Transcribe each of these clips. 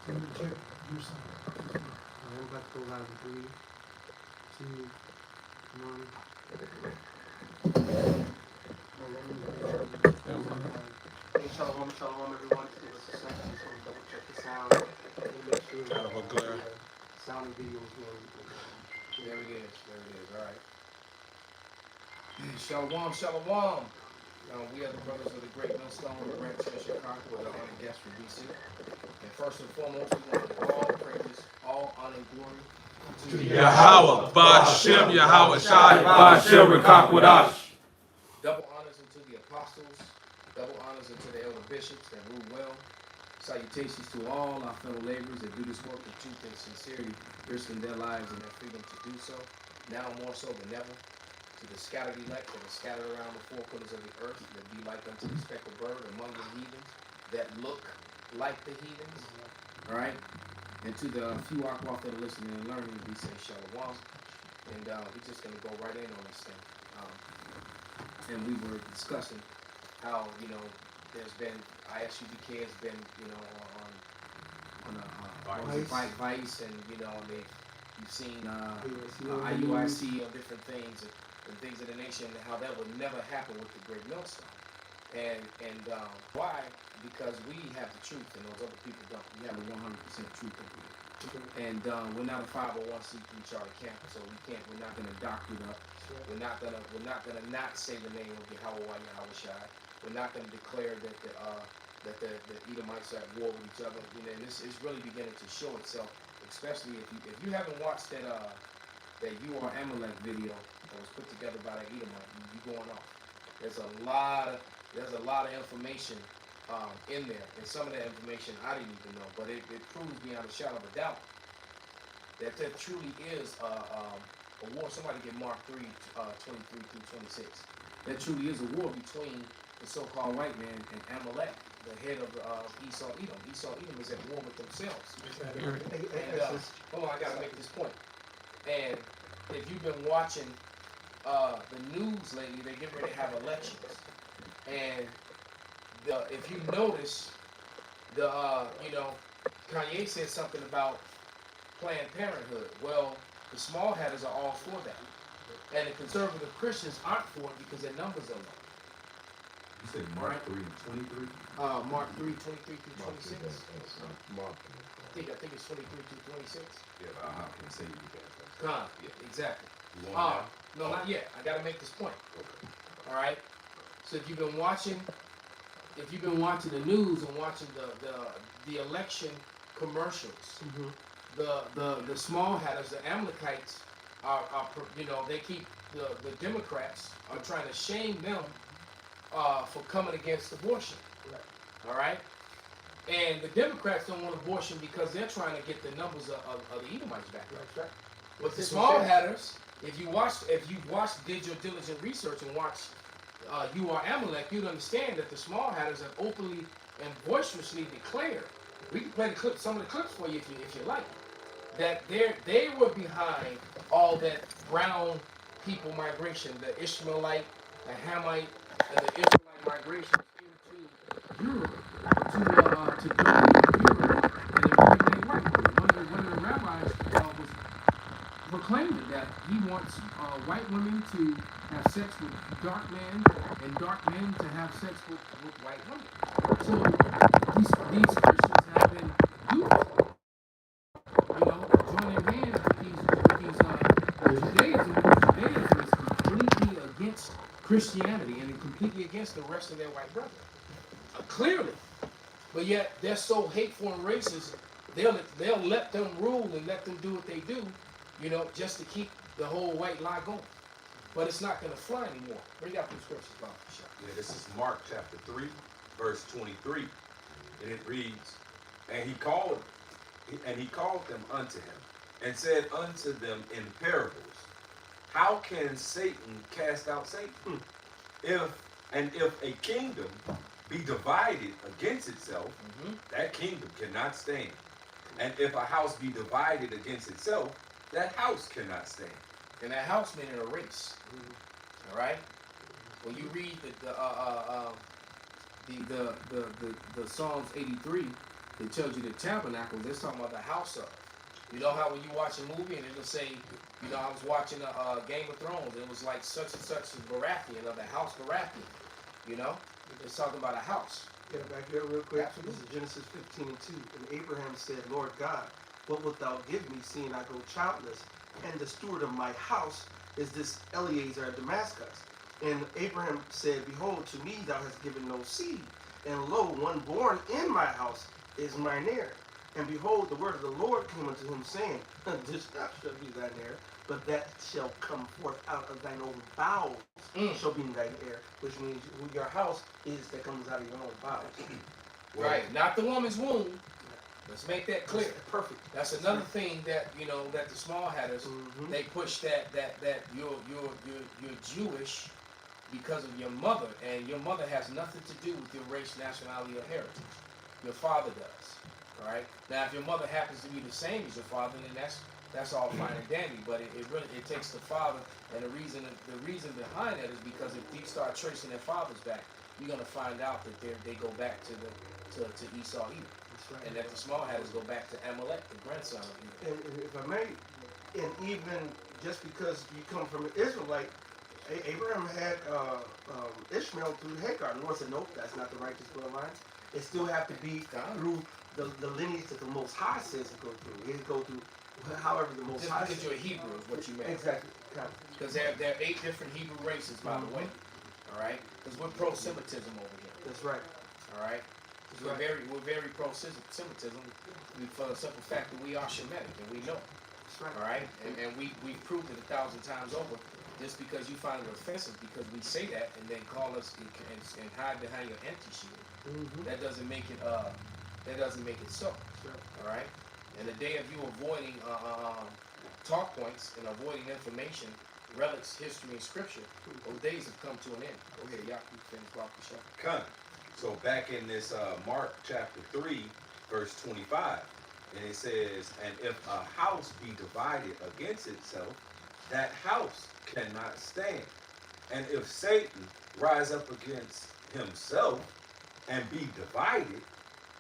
Let me check your sound. I'm about to go live in 3, 2, 1. Hold on, let me make sure it's on live. Hey, shalom, everyone. Just give us a second. Just want to double check the sound. Let me make sure Kind of a glare. the sound and video is working. There it is. There it is. All right. Shalom, shalom. We are the brothers of the Great Millstone, the branch in Chicago, with our honored guest from DC. And first and foremost, we want to give all praises, all honor and glory to Yahweh, Bashem, Yahweh Shai, Bashem, Rekakwadash. double honors unto the apostles, double honors unto the elder bishops that rule well. Salutations to all our fellow laborers that do this work with truth and sincerity, risking their lives and their freedom to do so, now more so than ever. To the scattered elect that are scattered around the four corners of the earth, that be like unto the speckled bird among the heathens, that look like the heathens. All right? And to the few aquaf that are listening and learning, we say shalom. And we're just going to go right in on this thing. And we were discussing how, there's been, ISUBK has been, on Vice, and, you've seen IUIC on different things, and things of the nation, and how that would never happen with the Great Millstone. And why? Because we have the truth, and those other people don't. We have a 100% truth over here. And we're not a 501c3 charter campus, so we're not gonna doctor it up. We're not gonna not say the name of Yahweh Yahweh Shai. We're not gonna declare that the Edomites are at war with each other. And this is really beginning to show itself, especially if you haven't watched that You Are Amalek video that was put together by the Edomite. You going off. There's a lot of information in there, and some of that information I didn't even know, but it proves beyond a shadow of a doubt that there truly is a war. Somebody get Mark 3, 23 through 26. There truly is a war between the so-called white man and Amalek, the head of Esau Edom. Esau Edom is at war with themselves. And hold on, I gotta make this point. And if you've been watching the news lately, they get ready to have elections. And if you notice, Kanye said something about Planned Parenthood. Well, the small hatters are all for that. And the conservative Christians aren't for it because their numbers are low. You say Mark 3 and 23? Mark 3, 23 through 26. I think it's 23 through 26. Yeah, but I'll continue with that. Yeah, exactly. You want No, not yet. I gotta make this point. Okay. All right. So if you've been watching the news and watching the election commercials, the small hatters, the Amalekites are they keep the Democrats are trying to shame them for coming against abortion. Right. All right. And the Democrats don't want abortion because they're trying to get the numbers of the Edomites back. That's right. But the small hatters, if you've watched, did your diligent research and watched You Are Amalek, you'd understand that the small hatters have openly and boisterously declared. We can play some of the clips for you if you like. That they were behind all that brown people migration, the Ishmaelite, the Hamite, and the Israelite migration into Europe to Europe, and they right. One of the rabbis was proclaiming that he wants white women to have sex with dark men and dark men to have sex with white women. So these Christians have been duped, joining hands with these Judaism, because Judaism is completely against Christianity and completely against the rest of their white brethren. Clearly. But yet they're so hateful and racist, they'll let them rule and let them do what they do, just to keep the whole white lie going. But it's not going to fly anymore. Bring out the scriptures, Bob. Yeah, this is Mark chapter 3, verse 23. And it reads, And he called them unto him, and said unto them in parables, How can Satan cast out Satan? If a kingdom be divided against itself, that kingdom cannot stand. And if a house be divided against itself, that house cannot stand. And that house meaning a race. All right. When you read the Psalms 83, it tells you the tabernacle. They're talking about the house of. You know how when you watch a movie and it'll say, you know, I was watching a Game of Thrones. And it was like such and such as Baratheon or the House Baratheon. You know, it's talking about a house. Get it back here real quick. Absolutely. This is Genesis 15 and 2. And Abraham said, Lord God, what wilt thou give me, seeing I go childless? And the steward of my house is this Eleazar of Damascus. And Abraham said, behold, to me thou hast given no seed. And lo, one born in my house is mine heir. And behold, the word of the Lord came unto him, saying, this not shall be thine heir, but that shall come forth out of thine own bowels shall be thine heir. Which means your house is that comes out of your own bowels. Right, not the woman's womb. Let's make that clear. That's perfect. That's another thing that, you know, that the small hatters, they push that you're Jewish because of your mother, and your mother has nothing to do with your race, nationality, or heritage. Your father does. All right. Now, if your mother happens to be the same as your father, then that's all fine and dandy. But it really takes the father, and the reason behind that is because if you start tracing their fathers back, you're gonna find out that they go back to Esau Edom. That's right. And that the small hatters go back to Amalek, the grandson of Edom. And if I may, and even just because you come from an Israelite, Abraham had Ishmael through Hagar. The Lord said, nope, that's not the righteous bloodline. It still have to be through the lineage that the Most High says it go through. It go through however the Most High says. Just because you're a Hebrew is what you meant. Exactly. Because there are 8 different Hebrew races, by the way. All right? Because we're pro-Semitism over here. That's right. All right? We're very pro-Semitism for the simple fact that we are Shemitic, and we know it. That's right. All right? And we've proved it 1,000 times over. Just because you find it offensive because we say that and then call us and hide behind your empty shield, that doesn't make it so. Sure. All right. And the day of you avoiding talk points and avoiding information, relics, history, and scripture, those days have come to an end. Go ahead, y'all can finish off the show. Come. So back in this Mark chapter 3, verse 25, and it says, and if a house be divided against itself, that house cannot stand. And if Satan rise up against himself and be divided,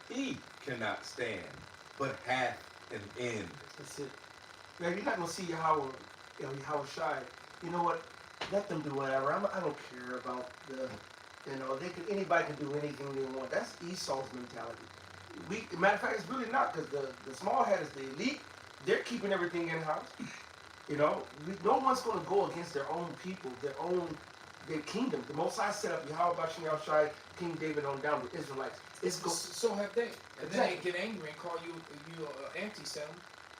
he cannot stand, but hath an end. That's it. Now you're not gonna see how shy. You know what? Let them do whatever. I don't care about the. You know, anybody can do anything they want. That's Esau's mentality. Matter of fact, it's really not, because the small headers, the elite, they're keeping everything in house. You know, no one's going to go against their own people, their kingdom. The Most High set up Yahweh Bashim Shai, King David on down, the Israelites. So have they. And then Exactly. they get angry and call you anti-Semite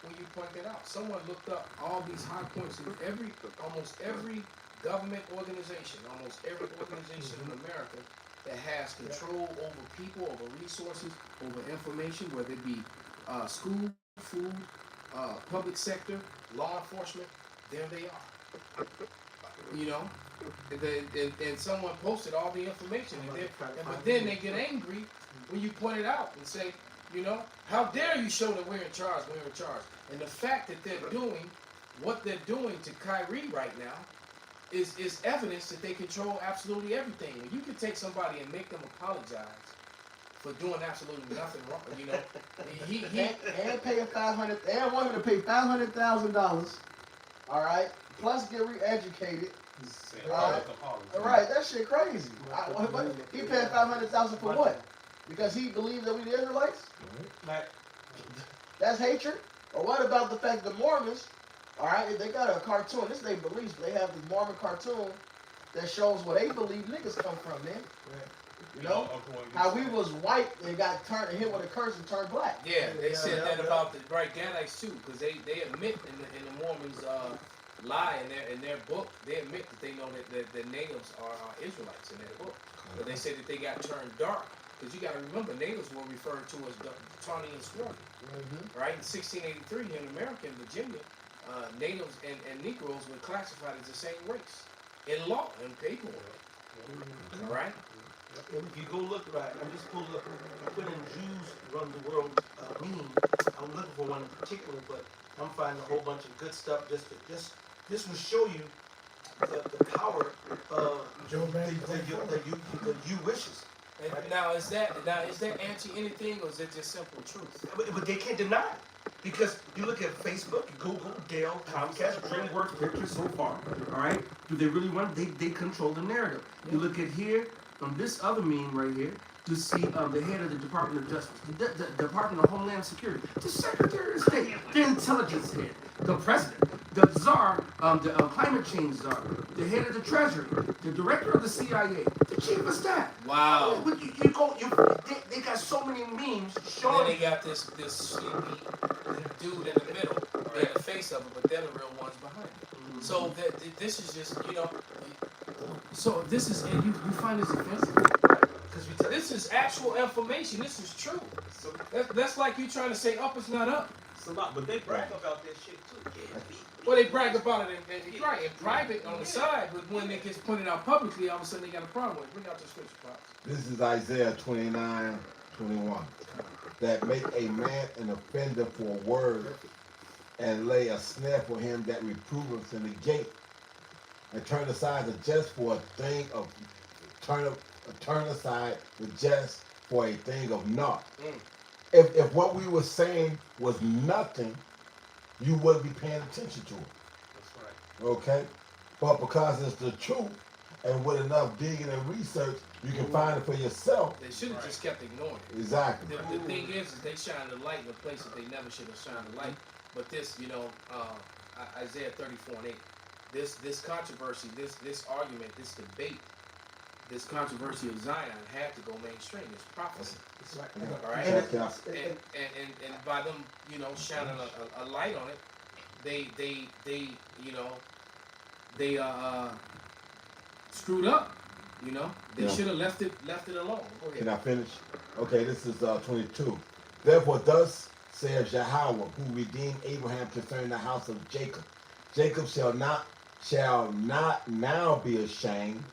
when you point that out. Someone looked up all these high points in almost every government organization, almost every organization in America that has control over people, over resources, over information, whether it be school, food, public sector, law enforcement. There they are. You know, and someone posted all the information, but then they get angry when you point it out and say, you know, how dare you show that we're in charge? We're in charge. And the fact that they're doing what they're doing to Kyrie right now is evidence that they control absolutely everything. When you can take somebody and make them apologize for doing absolutely nothing wrong, you know, and pay $500 and want him to pay $500,000. All right, plus get re-educated. All right, that shit crazy. He paid $500,000 for what? Because he believed that we the Israelites? That's hatred. Or what about the fact that Mormons? All right, they got a cartoon. This is their beliefs. They have this Mormon cartoon that shows where they believe niggas come from, man. You know how we was white and got turned and hit with a curse and turned black. Yeah, they said that about the Danites too, because they admit in the Mormons lie in their book. They admit that they know that the natives are Israelites in their book, but they say that they got turned dark. Because you got to remember, natives were referred to as tawny and swarthy. Right? In 1683, here in America, in Virginia, natives and Negroes were classified as the same race in law and paperwork. All right? And if you go look, right, I'm just pulling up, put in Jews run the world meme. I'm looking for one in particular, but I'm finding a whole bunch of good stuff. This will show you the power of the you wishes. And now is that anti anything, or is it just simple truth? But they can't deny it. Because you look at Facebook, Google, Dell, Comcast, DreamWorks Pictures so far. All right? Do they really want it? They control the narrative. You look at here, on this other meme right here, to see the head of the Department of Justice, the Department of Homeland Security, the Secretary of State, the intelligence head, the president, the czar, the climate change czar, the head of the Treasury, the director of the CIA, the chief of staff. Wow. They got so many memes And then showing. they got this sleepy dude in the middle, in the face of it, but they're the real ones behind it. So this is just, so this is, and you find this offensive? This is actual information. This is true. So, That's like you trying to say up is not up. but they brag about that shit too. Well, they brag about it in private on the side, but when it gets pointed out publicly, all of a sudden they got a problem with it. Bring out the scripture, Pops. This is Isaiah 29:21. That make a man an offender for a word, and lay a snare for him that reproveth in the gate, and turn aside the jest for a thing of turn aside the jest for a thing of naught. If what we were saying was nothing, you wouldn't be paying attention to it. That's right. Okay? But because it's the truth, and with enough digging and research, you can find it for yourself. They should have just kept ignoring it. Exactly. The thing is they shine the light in a place that they never should have shined the light. But this, Isaiah 34:8, this controversy, this argument, this debate, this controversy of Zion had to go mainstream. It's prophecy. That's right. All right. And by them, shining a light on it, they screwed up. They should have left it alone. Go ahead. Can I finish? Okay, this is 22. Therefore, thus says Yahweh, who redeemed Abraham concerning the house of Jacob. Jacob shall not now be ashamed.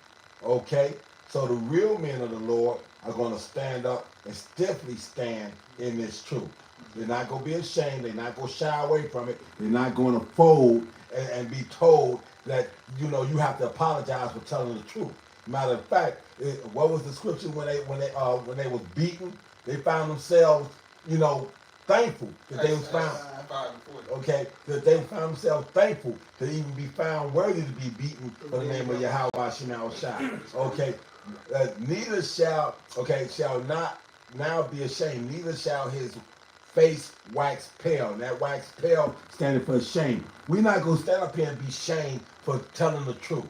Okay? So the real men of the Lord are going to stand up and stiffly stand in this truth. They're not going to be ashamed. They're not going to shy away from it. They're not going to fold and be told that, you have to apologize for telling the truth. Matter of fact, what was the scripture when they was beaten? They found themselves, thankful that they was found. Okay, that they found themselves thankful to even be found worthy to be beaten for the name of Yahweh Shemel Shai. Okay, neither shall not now be ashamed. Neither shall his face wax pale. And that wax pale standing for shame. We're not gonna stand up here and be shamed for telling the truth.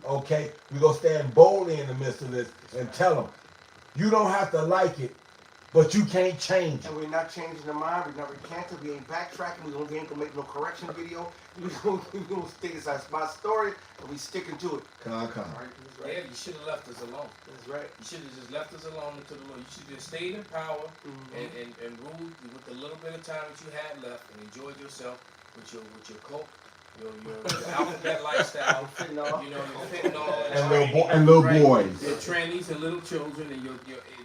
Okay, we're gonna stand boldly in the midst of this and tell them, you don't have to like it, but you can't change it. And we're not changing the mind. We never canceled. We ain't backtracking. We ain't gonna make no correction video. We gonna stick as my story, and we sticking to it. Come. Right? That's right. Yeah, you should have left us alone. That's right. You should have just left us alone until the Lord. You should have just stayed in power and ruled with the little bit of time that you had left and enjoyed yourself with your cult, your alphabet lifestyle, your fentanyl And little boys. your trannies and little children and your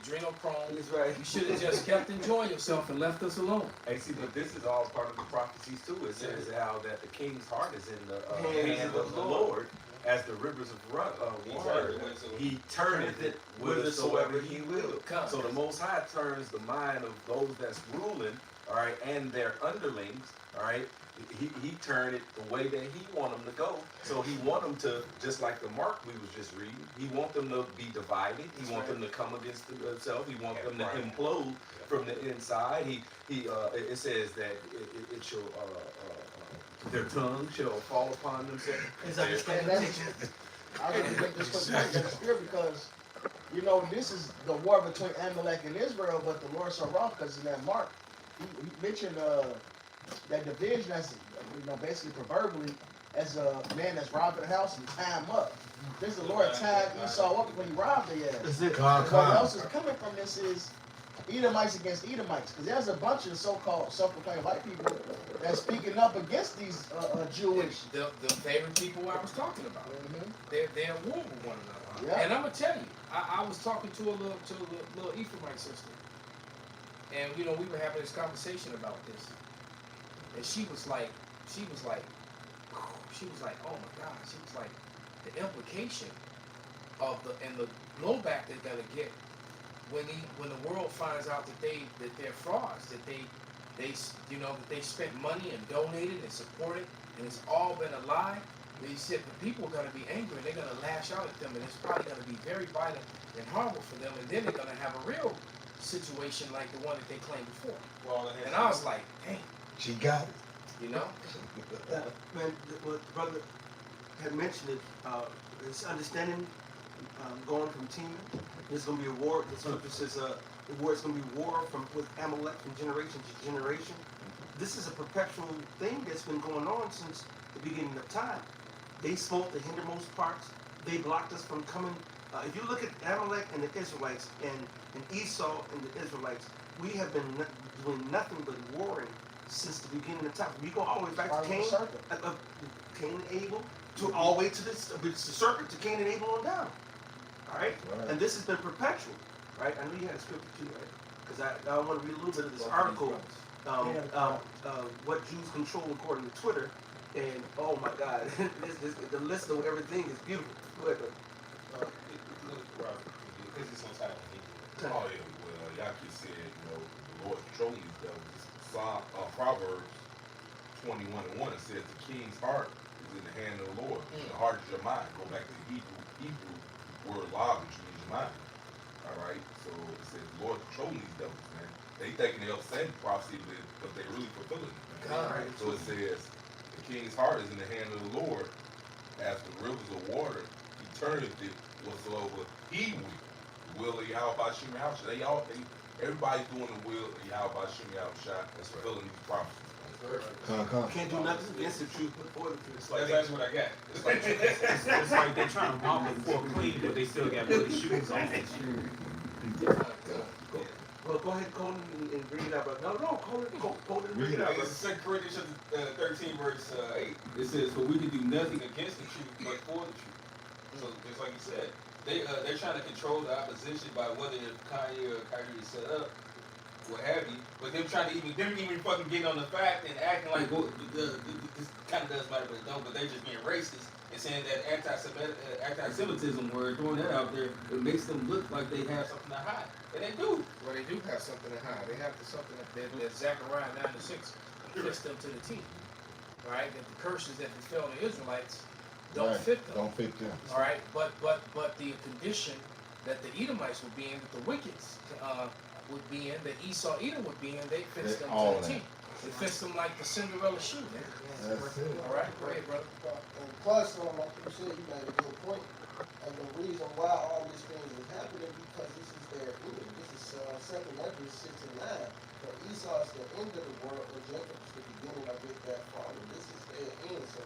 adrenal prone. That's right. You should have just kept enjoying yourself and left us alone. Hey, see, but this is all part of the prophecies too. It says how that the king's heart is in the hand of the Lord, as the rivers of water. He turneth it whithersoever he will. So the Most High turns the mind of those that's ruling, all right, and their underlings, all right. He turned it the way that he want them to go. So he want them to, just like the Mark we was just reading, he want them to be divided. He want them to come against themselves. He want them to implode from the inside. It says that it shall their tongue shall fall upon themselves. His understanding. I was going to make this quick point that's here because, this is the war between Amalek and Israel, but the Lord so wroth because in that Mark, he mentioned that division as, basically proverbially as a man that's robbed the house and tie him up. This the Lord tied Esau up when he robbed the ass. That's it. What else is coming from this is Edomites against Edomites, because there's a bunch of so-called self-proclaimed white people that's speaking up against these Jewish. The favorite people I was talking about. They're at war with one another. Yeah. And I'm gonna tell you, I was talking to a little Ephraimite sister, and we were having this conversation about this, and she was like, oh my God, she was like, the implication of the blowback they're gonna get when the world finds out that they're frauds, that they spent money and donated and supported, and it's all been a lie. He said the people are going to be angry and they're going to lash out at them, and it's probably going to be very violent and horrible for them, and then they're going to have a real situation like the one that they claimed before. Well, and I was like, dang. She got it. You know? Man, what the brother had mentioned it, it's understanding going from team. There's going to be a war. The scripture says the war is going to be war with Amalek from generation to generation. This is a perpetual thing that's been going on since the beginning of time. They smote the hindermost parts. They blocked us from coming. If you look at Amalek and the Israelites and Esau and the Israelites, we have been doing nothing but warring since the beginning of time. We go all the way back to Cain, Cain and Abel, to all the way to the serpent, to Cain and Abel on down. All right? And this has been perpetual, right? I know you had a scripture too, right? Because I want to read a little bit of this article. What Jews control according to Twitter, and oh my God, the list of everything is beautiful. Go ahead, because it's on time. Oh yeah, well, Yaki said, the Lord controlling these devils. Proverbs 21:1, it says the king's heart is in the hand of the Lord. The heart is your mind. Go back to the Hebrew word law, which means your mind. All right, so it says the Lord controlling these devils, man. They thinking they'll send prophecy, but they really fulfilling it. Right? So it says the king's heart is in the hand of the Lord, as the rivers of water. He turneth it whatsoever he will of Yahweh Shem Yahushua. Everybody's doing the will of Yahweh Shem Yahushua. That's fulfilling these prophecies. Can't do nothing against the truth before the truth. That's what I got. It's like they're trying to walk before clean, but they still got muddy shoes on. Well, go ahead, Conan, and read it out. No, Conan, read it out. It's 2 Corinthians 13, verse 8. It says, "For we can do nothing against the truth, but for the truth." So, just like you said, they're trying to control the opposition by whether Kanye or Kyrie is set up, what have you. But they're trying to they're even fucking getting on the fact and acting like, this kind of does matter, but it don't. But they're just being racist and saying that anti-Semitism word, throwing that out there, it makes them look like they have something to hide. And they do. Well, they do have something to hide. They have something that Zechariah 9:6 fits them to the T. Right? That the curses that befell the Israelites don't fit them. Don't fit them. All right, but the condition that the Edomites would be in, that the wickeds would be in, that Esau Edom would be in, they fits them to the T. It fits them like the Cinderella shoe, man. That's it. All right, go ahead, brother. And plus, like you said, you made a good point. And the reason why all these things is happening because this is their end. This is 2 Corinthians 6 and 9. For Esau is the end of the world, and Jacob is the beginning of it that follow. This is their end. So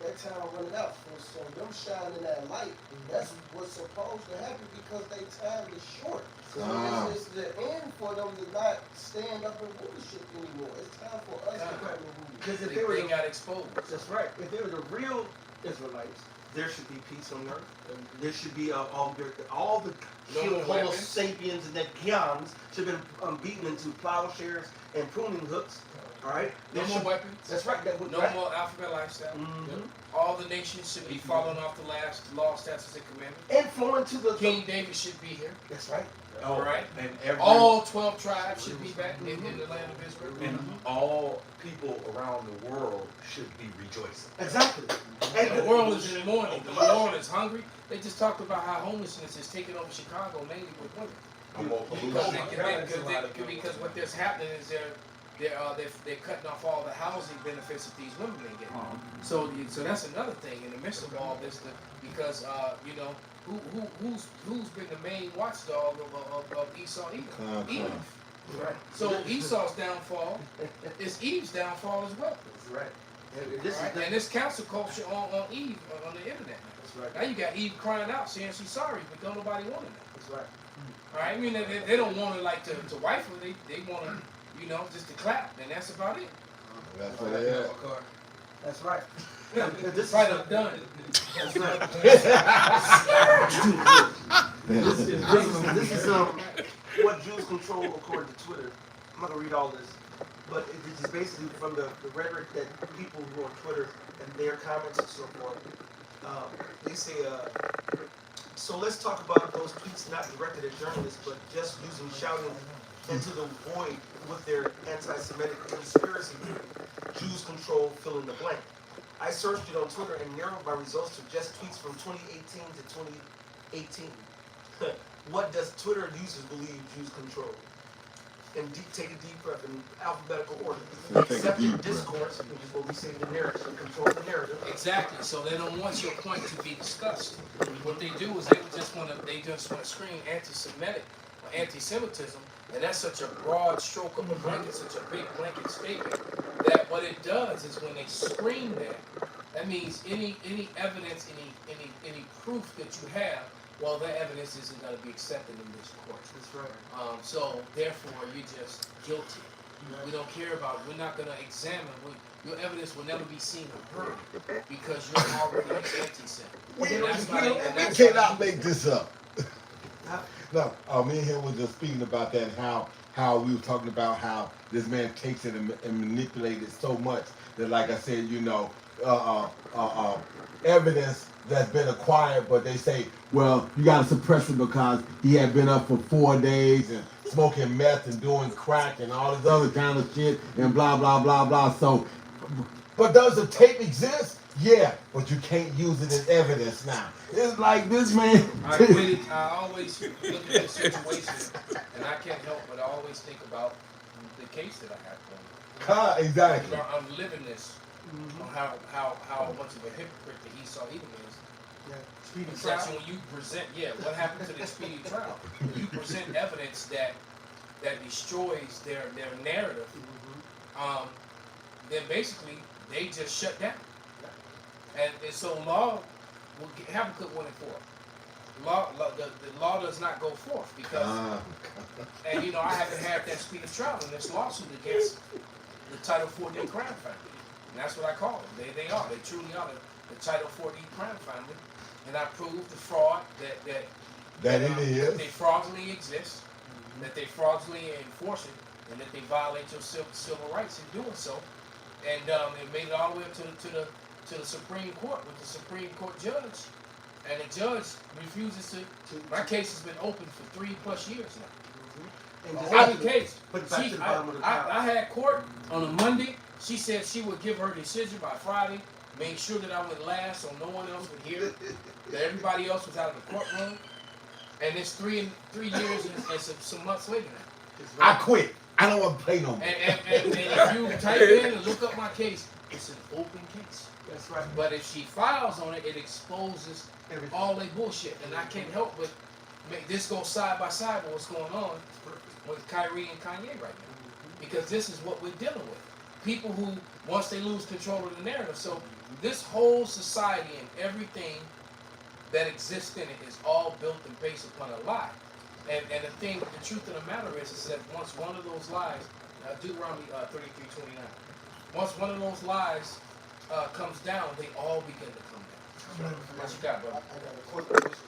that time running out. So them shining that light, that's what's supposed to happen because their time is short. So it's the end for them to not stand up in rulership anymore. It's time for us to come and rule. Because if They got exposed. that's right. If they were the real Israelites, there should be peace on earth. There should be all the Homo sapiens and the Gions should have been beaten into plowshares and pruning hooks. All right. No more weapons. That's right. No more alphabet lifestyle. All the nations should be following off the last law, statutes, and commandments. And flowing to the King David should be here. That's right. All right. And All 12 tribes should be back in the land of Israel. and all people around the world should be rejoicing. Exactly. And the world is in mourning. The world is hungry. They just talked about how homelessness is taking over Chicago, mainly with women. Because what there's happening is they're cutting off all the housing benefits that these women may get. So that's another thing in the midst of all this, because who's been the main watchdog of Esau Edom? Eve. Right. So Esau's downfall is Eve's downfall as well. That's right. And this cancel culture on Eve on the internet. That's right. Now you got Eve crying out, saying she's sorry, but don't nobody want it now. That's right. All right, I mean they don't want her like to wife her. They want her, just to clap, and that's about it. That's what they are. That's right. This right up done. That's right. This is what Jews control according to Twitter. I'm not gonna read all this, but it is basically from the rhetoric that people who are on Twitter and their comments and so forth. They say So let's talk about those tweets not directed at journalists, but just using shouting into the void with their anti-Semitic conspiracy theory. Jews control fill in the blank. I searched it on Twitter and narrowed my results to just tweets from 2018 to 2018. What does Twitter users believe Jews control? And take a deep breath in alphabetical order. Accepted discourse, which is what we say the narrative, control the narrative. Exactly. So they don't want your point to be discussed. What they do is they just want to scream anti-Semitic or anti-Semitism, and that's such a broad stroke of a blanket, such a big blanket statement, that what it does is when they scream that means any evidence, any proof that you have, well, that evidence isn't going to be accepted in this court. That's right. So therefore, you're just guilty. We don't care about it. We're not going to examine. Your evidence will never be seen or heard because you're already an anti-Semite. We cannot make this up. No, me and him was just speaking about that, how we were talking about how this man takes it and manipulates it so much that, like I said, evidence that's been acquired, but they say, well, you got to suppress it because he had been up for 4 days and smoking meth and doing crack and all this other kind of shit and blah, blah, blah, blah. So, but does the tape exist? Yeah, but you can't use it as evidence now. It's like this man. I always look at this situation, and I can't help but I always think about the case that I have going. Exactly. I'm living this. On how much of a hypocrite that Esau Edom is. Yeah. Speedy Trial. trial. When you present, what happened to the speedy trial? When you present evidence that destroys their narrative, then basically they just shut down. And so law will have a good one and forth. The law does not go forth because, and I haven't had that speedy trial in this lawsuit against the Title 40 crime family. And that's what I call them. They truly are the Title 40 crime family. And I proved the fraud that it is. They fraudulently exist, that they fraudulently enforce it, and that they violate your civil rights in doing so. And it made it all the way up to the Supreme Court with the Supreme Court judge. And the judge refuses to. My case has been open for 3+ years now. And The case. But back to the bottom of the I had court on a Monday. She said she would give her decision by Friday, made sure that I would last so no one else would hear it, that everybody else was out of the courtroom. And it's 3 years and some months later now. I quit. I don't want to play no more. And if you type in and look up my case, it's an open case. That's right. But if she files on it, it exposes all that bullshit. And I can't help but make this go side by side with what's going on with Kyrie and Kanye right now. Because this is what we're dealing with. People who, once they lose control of the narrative, so this whole society and everything that exists in it is all built and based upon a lie. And the truth of the matter is that once one of those lies, Deuteronomy 33:29, once one of those lies comes down, they all begin to come down. What you got, brother? I got a quick question.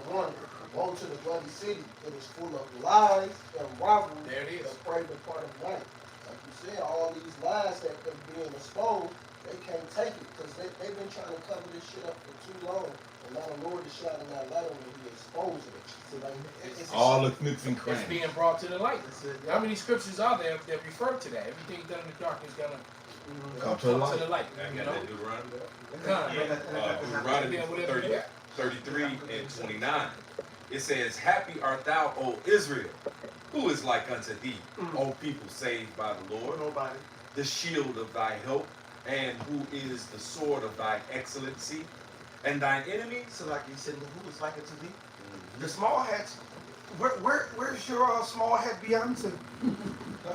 3:1. Woe to the bloody city. It is full of lies and robbery. There it is. The prey the part of night. Like you said, all these lies that are being exposed, they can't take it because they've been trying to cover this shit up for too long. And now the Lord is shining that light on it. He exposing it. So like, it's All the nooks and It's crannies. being brought to the light. How many scriptures are there that refer to that? Everything done in the dark is gonna Come to the light. I You got know? that Deuteronomy. Deuteronomy Yeah. 33 and 29. It says, Happy art thou, O Israel, who is like unto thee, O people saved by the Lord, Nobody. the shield of thy help, and who is the sword of thy excellency, and thine enemies. So like you said, who is like it to thee? The small hats. Where's your small hat Beyonce?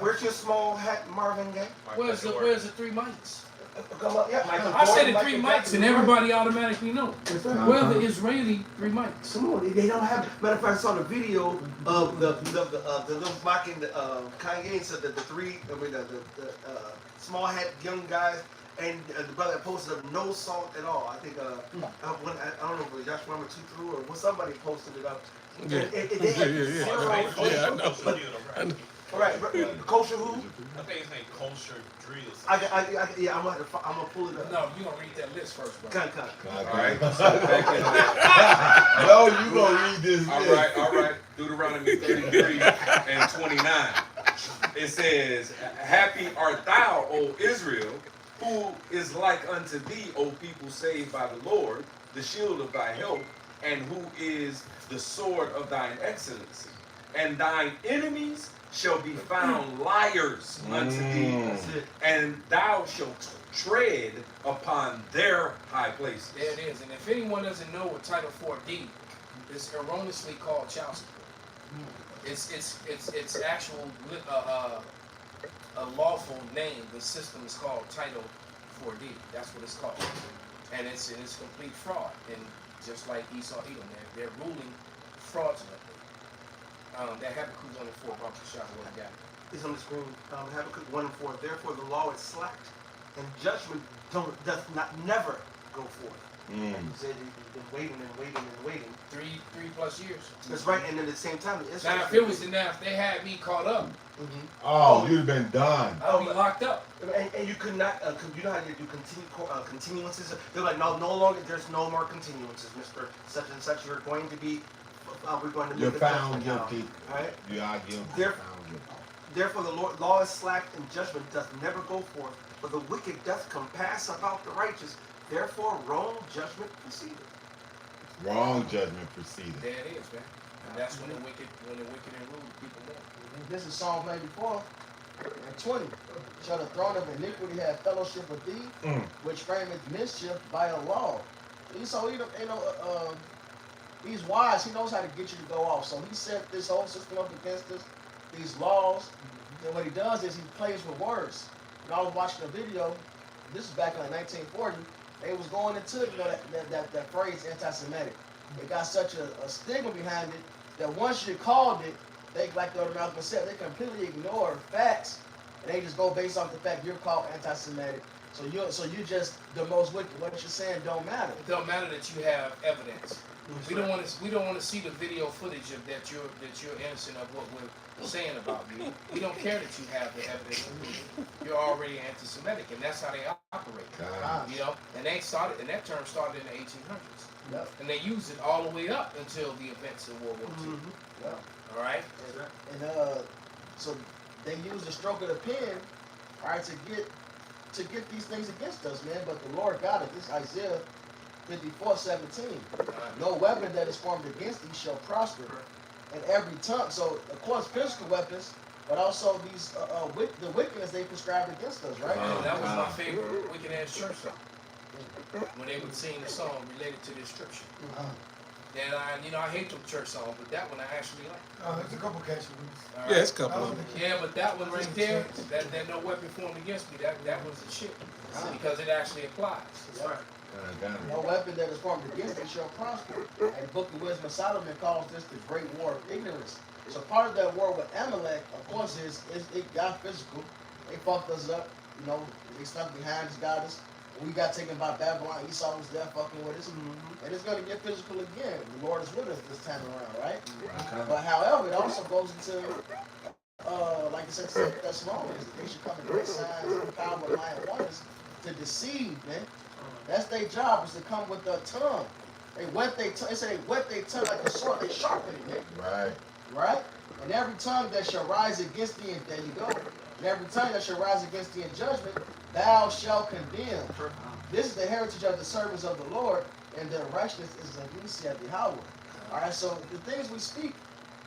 Where's your small hat Marvin Gaye? Where's the 3 mics? Come up, yeah. I said the 3 mics and everybody automatically know. Where are the Israeli 3 mics? Come on, they don't have. Matter of fact, I saw the video of the little mocking Kanye and said that the small hat young guys and the brother posted up no salt at all. I think I don't know if it was Josh Farmer 2 or somebody posted it up. Yeah. They had zero I know. All right, kosher who? I think his name Kosher Drill. Yeah, I'm gonna pull it up. No, you gonna read that list first, bro. Cut. All right, let's get back into that. No, you gonna read this. All right. Deuteronomy 33 and 29. It says, "Happy art thou, O Israel, who is like unto thee, O people saved by the Lord, the shield of thy help, and who is the sword of thine excellency. And thine enemies shall be found liars unto thee, and thou shalt tread upon their high places." There it is. And if anyone doesn't know what Title 4D is, erroneously called child support. It's actual a lawful name. The system is called Title 4D. That's what it's called, and it's complete fraud. And just like Esau, Edom, they're ruling fraudulently. That Habakkuk 1 and 4, brought to shot what I got. It's on the screen. Habakkuk 1 and 4. Therefore the law is slacked, and judgment doth never go forth. He said he's been waiting and waiting and waiting. 3+ years. That's right. And at the same time, Now if they had me caught up, Oh, you'd have been done. I'd be locked up. And you could not. You know how you do continuances? They're like, no longer. There's no more continuances, Mr. Such and such. You're going to be. We're going to. You're make found a guilty. All right. You are guilty. Found guilty. Therefore, the law is slacked, and judgment doth never go forth. But the wicked doth compass about the righteous. Therefore, wrong judgment proceeded. Wrong judgment proceeded. There it is, man. And that's when the wicked and rude people want. This is Psalm 94 and 20. Shall the throne of iniquity have fellowship with thee, which frameth mischief by a law? So he's wise. He knows how to get you to go off. So he set this whole system up against us, these laws. And what he does is he plays with words. And I was watching a video. This is back in like 1940. They was going into that phrase anti-Semitic. It got such a stigma behind it that once you called it, they, like the other Malcolm said, they completely ignore facts, and they just go based off the fact you're called anti-Semitic. So you're just the most wicked. What you're saying don't matter. It don't matter that you have evidence. We don't want to see the video footage of that you're innocent of what we're saying about you. We don't care that you have the evidence. You're already anti-Semitic, and that's how they operate. You know, and that term started in the 1800s. Yep. And they used it all the way up until the events of World War II. Yep. All right. And so they use the stroke of the pen, all right, to get these things against us, man. But the Lord got it. This is Isaiah 54:17. No weapon that is formed against thee shall prosper, and every tongue. So of course physical weapons, but also these the wickedness they prescribed against us, right? That was my favorite wicked ass church song. When they would sing the song related to this scripture. And I hate them church songs, but that one I actually like. Oh, there's a couple catchy ones. Right. Yeah, it's a couple of them. Yeah, but that one right there, that no weapon formed against me, that was the shit. Because it actually applies. That's right. No weapon that is formed against thee shall prosper. And the Book of Wisdom of Solomon calls this the great war of ignorance. So part of that war with Amalek, of course, it got physical. They fucked us up. You know, they stuck behind us, got us. We got taken by Babylon. Esau was there fucking with us. And it's going to get physical again. The Lord is with us this time around, right? But however, it also goes into, like I said, Thessalonians. They should come in great signs and power of lying wonders to deceive, man. That's their job, is to come with their tongue. They wet their tongue. They say they wet their tongue like a sword. They sharpen it, man. Right. Right? And every tongue that shall rise against thee, and there you go. And every tongue that shall rise against thee in judgment, thou shalt condemn. This is the heritage of the servants of the Lord, and their righteousness is of thee, saith Yahweh. All right, so the things we speak,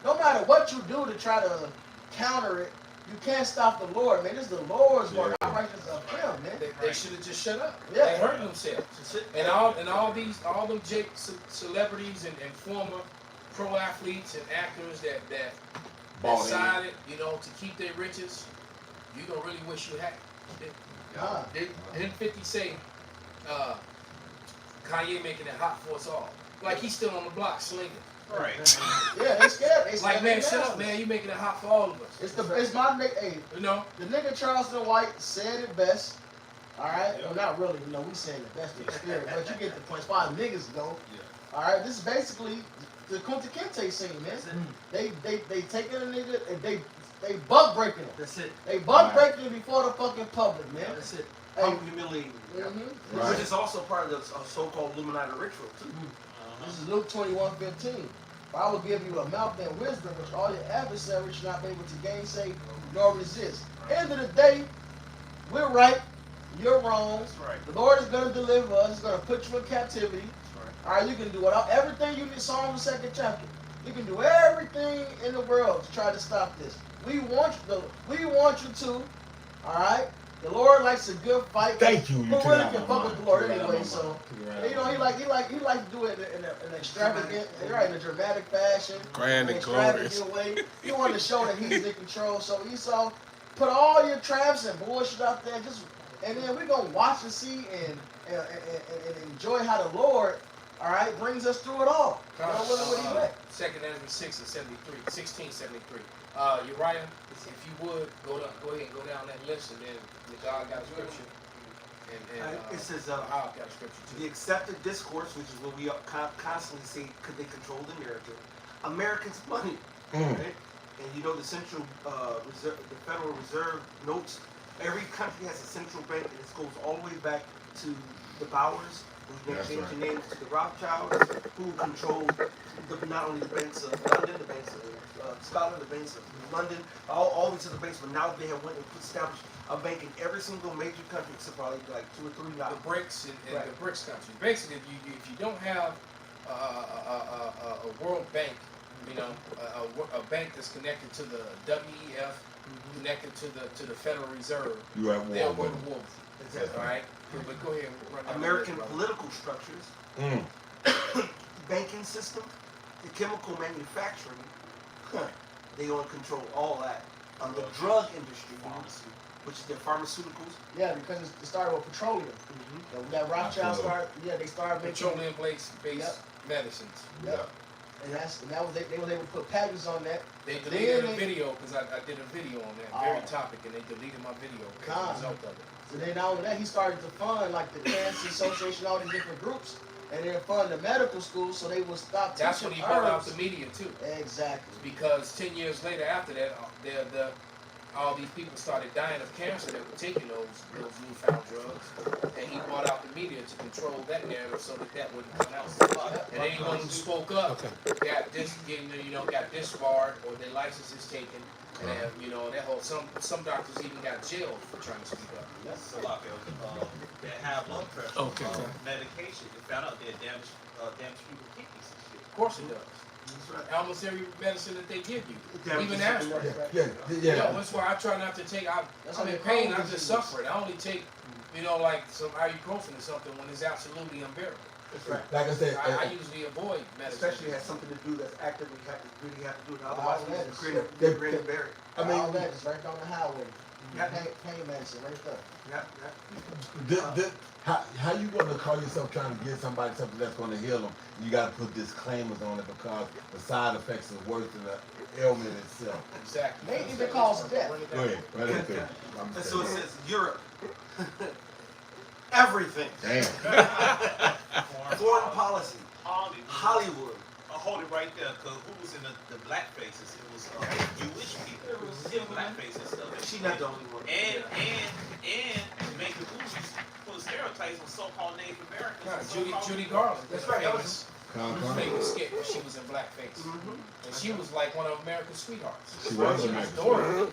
no matter what you do to try to counter it, you can't stop the Lord, man. This is the Lord's word, not righteousness of Him, man. They should have just shut up. Yeah. They hurt themselves. And all them celebrities and former pro athletes and actors that decided, to keep their riches, you gonna really wish you had. Didn't 50 say Kanye making it hot for us all? Like he's still on the block slinging. Right. Yeah, they scared. Like, man, shut up, man. You making it hot for all of us. It's my nigga. Hey, the nigga Charleston White said it best. All right. Yeah. Well, not really. We saying the best in the spirit, but you get the point. As far as niggas go. Yeah. All right. This is basically the Kunta Kinte scene, man. They taking a nigga and they They buck breaking them. That's it. They buck breaking it before the fucking public, man. That's it. Hey, Humiliating. mm-hmm. Right. Which is also part of the so-called Illuminati ritual too. This is Luke 21:15. For I will give you a mouth and wisdom which all your adversaries shall not be able to gainsay nor resist. End of the day, we're right, you're wrong. That's right. The Lord is going to deliver us. He's going to put you in captivity. That's right. All right, you can do everything you need. Psalm the 2nd chapter. You can do everything in the world to try to stop this. We want you to. All right. The Lord likes a good fight. Thank you. Who really can fuck with the Lord anyway? So So you know he like to do it in an extravagant, right, in a dramatic fashion, Grand and extravagant glorious. way. He wanted to show that he's in control. So Esau, put all your traps and bullshit out there, and then we're gonna watch and see and enjoy how the Lord, all right, brings us through it all. You know what he meant. 2nd Ezra 6 and 73, 1673. Uriah, if you would go ahead and go down that list, and then God got a scripture. And It says I've got a scripture too. the accepted discourse, which is what we constantly say, could they control the narrative? Americans' money, right? And you know the Central Reserve, the Federal Reserve notes. Every country has a central bank, and this goes all the way back to the Bowers, who That's changed right. their names to the Rothschilds, who controlled not only the banks of London, the banks of Scotland, the banks of London, all these other banks. But now they have went and established a bank in every single major country except probably like 2 or 3 now. The BRICS and Right. the BRICS countries. Basically, if you don't have a World Bank, you know, a bank that's connected to the WEF, connected to the Federal Reserve, You at they'll war go with to war. Exactly. All right, but go ahead. Run down American the list, brother. political structures, banking system, the chemical manufacturing, they don't control all that. The drug industry, which is their pharmaceuticals. Yeah, because it started with petroleum. That Rothschild started. Yeah, they started making. Petroleum-based medicines. Yep. And that was they were able to put patents on that. They deleted a video because I did a video on that very topic, and they deleted my video as a result of it. So then not only that, he started to fund like the Cancer Association, all these different groups, and then fund the medical schools so they would stop That's when teaching he brought out herbs. the media too. Exactly. Because 10 years later after that, all these people started dying of cancer that were taking those newfound drugs, and he brought out the media to control that narrative so that wouldn't come out. And anyone who spoke up got disbarred or their licenses taken, and that whole some doctors even got jailed for trying to speak up. That's a lot of that have blood pressure medication. They found out they had damaged people's kidneys and shit. Of course it does. That's right. Almost every medicine that they give you, Damages even something aspirin. else. Yeah. That's why I try not to take. I'm how in they pain. call I just disease. suffer it. I only take, like some ibuprofen or something when it's absolutely unbearable. That's right. Like I said, I usually avoid medicine. Especially has something to do that's actively really have to do it. All Otherwise, we that just is- create a berry. I mean, all that is right down the highway. Yeah. Pain medicine right there. Yeah. how you gonna call yourself trying to give somebody something that's gonna heal them? You gotta put disclaimers on it because the side effects are worse than the ailment itself. Exactly. May even cause death. Go ahead, right into it. And so it says Europe. Everything. Damn. Foreign policy. Hollywood. Hollywood. Hold it right there, cause who was in the black faces? It was Jewish people. It was in blackface and stuff. She's not the only one. And making movies full of stereotypes with so-called Native Americans. and Judy so-called- Garland. That's right. That was. Making a skit where she was in blackface, and she was like one of America's sweethearts. She was She America's adorable.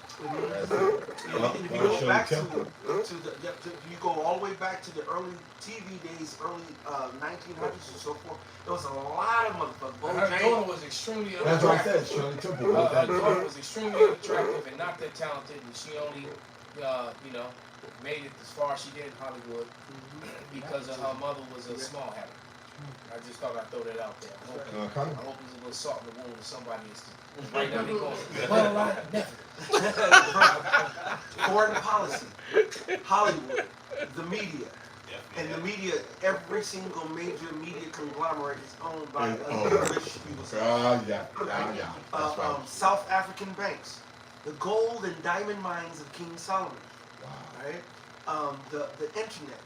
If you go back to you go all the way back to the early TV days, early 1900s and so forth. There was a lot of motherfuckers. Her daughter was extremely That's what I unattractive. said, Shirley Temple. Her daughter was extremely unattractive and not that talented, and she only, made it as far as she did in Hollywood because of her mother was a small habit. I just thought I'd throw that out there. I hope there's a little salt in the wound of somebody is right now they going, well, I never. Foreign policy, Hollywood, the media. And the media, every single major media conglomerate is owned by British Yeah. That's right. South African banks, the gold and diamond mines of King Solomon, right? The internet,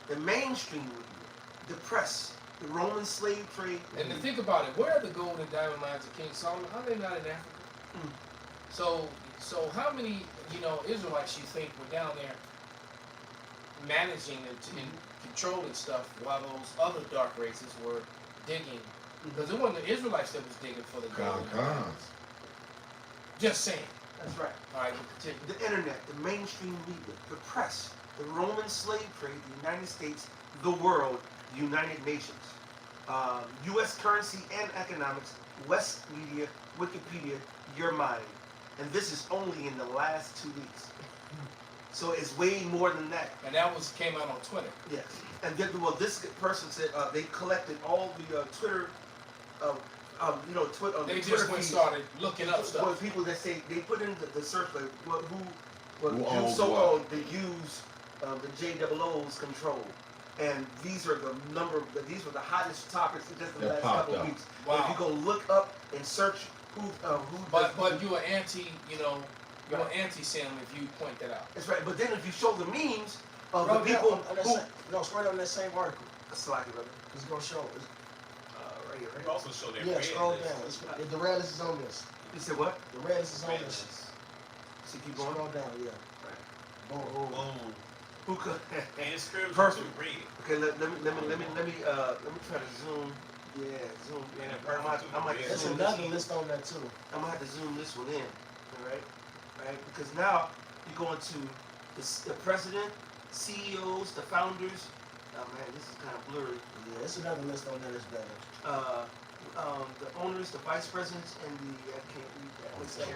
the mainstream media, the press, the Roman slave trade. And to think about it, where are the gold and diamond mines of King Solomon? Are they not in Africa? So So how many, Israelites you think were down there managing and controlling stuff while those other dark races were digging? Because it wasn't the Israelites that was digging for the gold. Just saying. That's right. All right, continue. The internet, the mainstream media, the press, the Roman slave trade, the United States, the world, the United Nations, U.S. currency and economics, West media, Wikipedia, your mind. And this is only in the last 2 weeks. So it's way more than that. And that came out on Twitter. Yes. And then, this person said they collected all the Twitter, Twitter. They just went started looking up stuff. Well, people that say they put in the search like who owns the use the JOO's control. And these are these were the hottest topics in just the last couple of weeks. Wow. If you go look up and search who. But you are anti, you're anti-Sam if you point that out. That's right. But then if you show the memes of the people who. No, it's right on that same article. Slacky, brother. It's gonna show. Right here. You also show their Yeah, red scroll list. down. The red list is on this. You said what? The red list is on Red this. list. So keep going. Scroll down, yeah. Boom. Boom. Who could? And scripture Perfect. to read. Okay, let me try to zoom. Yeah, zoom. And a I might perfect There's zoom another this. list on that too. I'm gonna have to zoom this one in. All right, because now you go into the president, CEOs, the founders. Oh man, this is kind of blurry. Yeah, there's another list on there that's better. The owners, the vice presidents, and the I can't read that. What's that?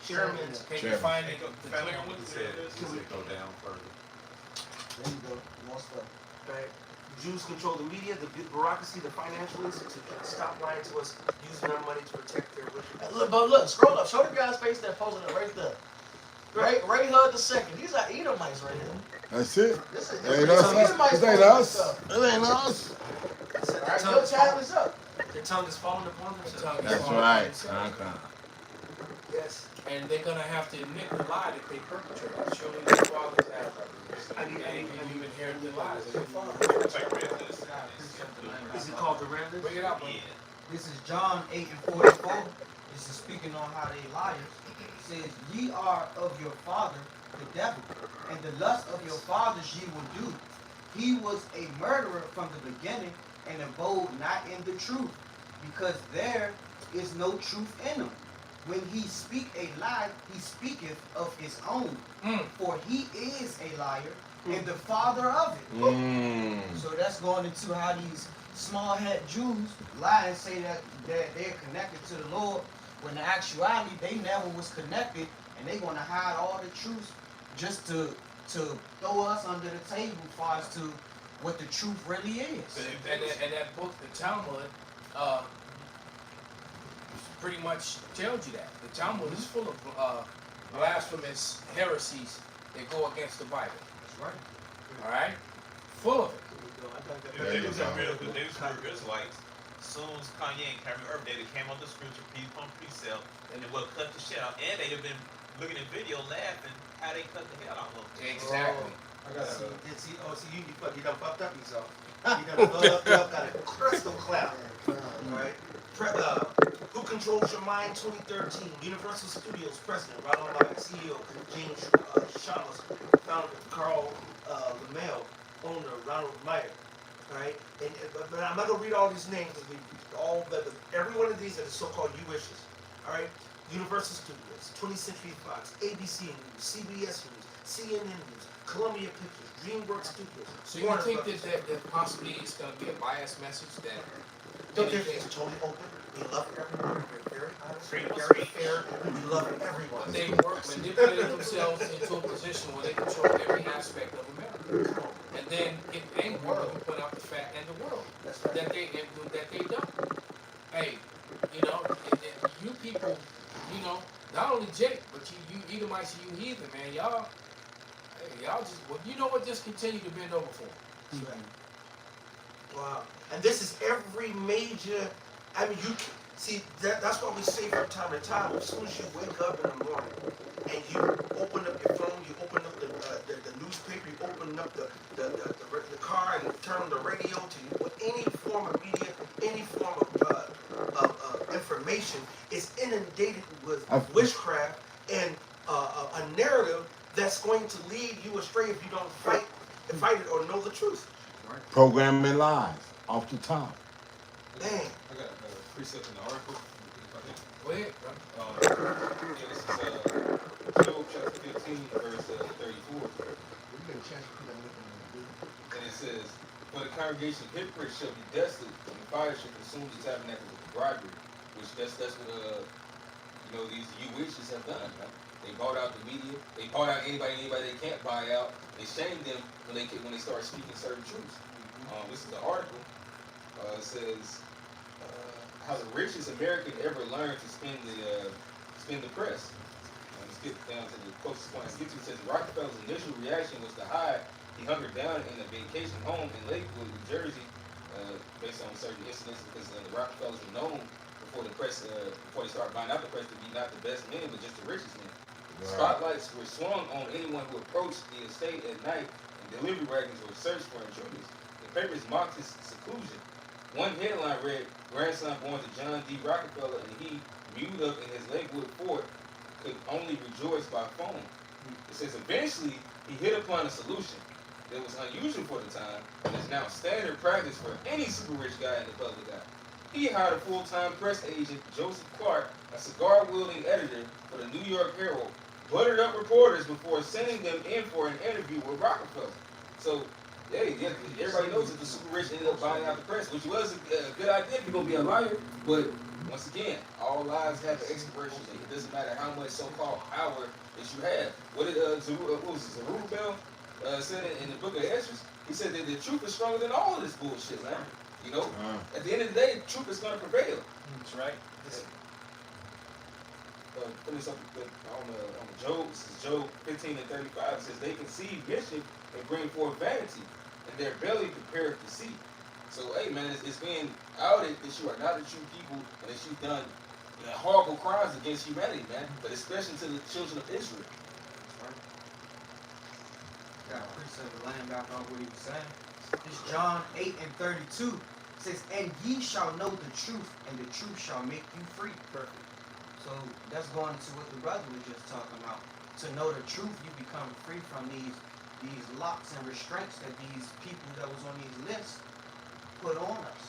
Chairman. Can you find it? The Family clear on one? the He said, list. go down further. There you go. More stuff. Right. Jews control the media, the bureaucracy, the financial institutions. Stop lying to us, using our money to protect their rich. But look, scroll up. Show the guy's face that posted it right there. Ray Hud the second. These are Edomites right here. That's it. This is Ain't us. Edomites It ain't posting us. stuff. It ain't us. Their Alright, tongue your is time falling- is up. Their tongue is falling upon themselves. That's right. Yes. And they're gonna have to admit the lie that they perpetrated. Surely their fathers have. And you've inherited the lies of their fathers. Check red list. Is it called the red list? Bring it up. Yeah. This is John 8:44. This is speaking on how they liars. It says, ye are of your father, the devil, and the lust of your fathers ye will do. He was a murderer from the beginning, and abode not in the truth, because there is no truth in him. When he speak a lie, he speaketh of his own, for he is a liar, and the father of it. So that's going into how these small-head Jews lie and say that they're connected to the Lord, when in actuality they never was connected, and they're going to hide all the truth just to throw us under the table as far as to what the truth really is. And that book, the Talmud, pretty much tells you that. The Talmud is full of blasphemous heresies that go against the Bible. That's right. All right? Full of it. They was real Israelites. Soon as Kanye and Kyrie Irving, they came on the scripture, piece upon precept, and they will cut the shit out. And they have been looking at video laughing how they cut the hell out of them. Exactly. You done fucked up yourself. You done fucked up, got a crystal cloud. Alright? Who Controls Your Mind 2013, Universal Studios President, Ronald Lyon, CEO, James Shamus, founder, Carl LaMelle, owner, Ronald Meyer. Alright? But I'm not going to read all these names, every one of these are the so-called U-wishes. Alright? Universal Studios, 20th Century Fox, ABC News, CBS News, CNN News, Columbia Pictures, DreamWorks Studios. So you think that possibly it's going to be a biased message that It's totally open. We love everyone. We're very honest. We're Freedom of very speech. fair. We love everyone. they manipulate themselves into a position where they control every aspect of America, and then get angry when you point out the fact in the world That's right. that they don't. Hey, you people, not only Jake, but you Edomites, you heathen, man, y'all just continue to bend over for them. That's right. Wow. And this is every major. I mean, you can see that's what we say from time to time. As soon as you wake up in the morning and you open up your phone, you open up the newspaper, you open up the car and turn on the radio to you. With any form of media, any form of information is inundated with witchcraft and a narrative that's going to lead you astray if you don't fight it or know the truth. Programming lies off the top. Dang. I got a precept in the article. Go ahead, bro. Yeah, this is Job chapter 15, verse 34. And it says, "For the congregation of hypocrites shall be desolate, and fire shall consume the tabernacle with bribery." Which that's what these you witches have done. Right? They bought out the media. They bought out anybody they can't buy out. They shamed them when they start speaking certain truths. This is the article. It says how the richest American ever learned to spend the press. Let's get down to the closest point. It says Rockefeller's initial reaction was to hide. He hunkered down in a vacation home in Lakewood, New Jersey, based on certain incidents, because the Rockefellers were known before they started buying out the press to be not the best men, but just the richest men. Right. Spotlights were swung on anyone who approached the estate at night, and delivery wagons were searched for intruders. The papers mocked his seclusion. One headline read, "Grandson born to John D. Rockefeller, and he, mewed up in his Lakewood fort, could only rejoice by phone." It says eventually he hit upon a solution that was unusual for the time, and is now standard practice for any super rich guy in the public eye. He hired a full-time press agent, Joseph Clark, a cigar-wielding editor for the New York Herald, buttered up reporters before sending them in for an interview with Rockefeller. So, yeah, everybody knows that the super rich ended up buying out the press, which was a good idea if you're going to be a liar. But once again, all lies have an expiration date. It doesn't matter how much so-called power that you have. What did Zerubbabel said in the book of Ezra? He said that the truth is stronger than all of this bullshit, man. At the end of the day, truth is going to prevail. That's right. Finish up on Job. This is Job 15 and 35. It says, "They conceive mischief and bring forth vanity, and their belly prepareth deceit." So, hey, man, it's being outed that you are not the true people and that you've done horrible crimes against humanity, man, but especially to the children of Israel. Got a precept to land back on what he was saying. It's John 8 and 32. It says, "And ye shall know the truth, and the truth shall make you free." Perfect. So that's going into what the brother was just talking about. To know the truth, you become free from these locks and restraints that these people that was on these lists put on us.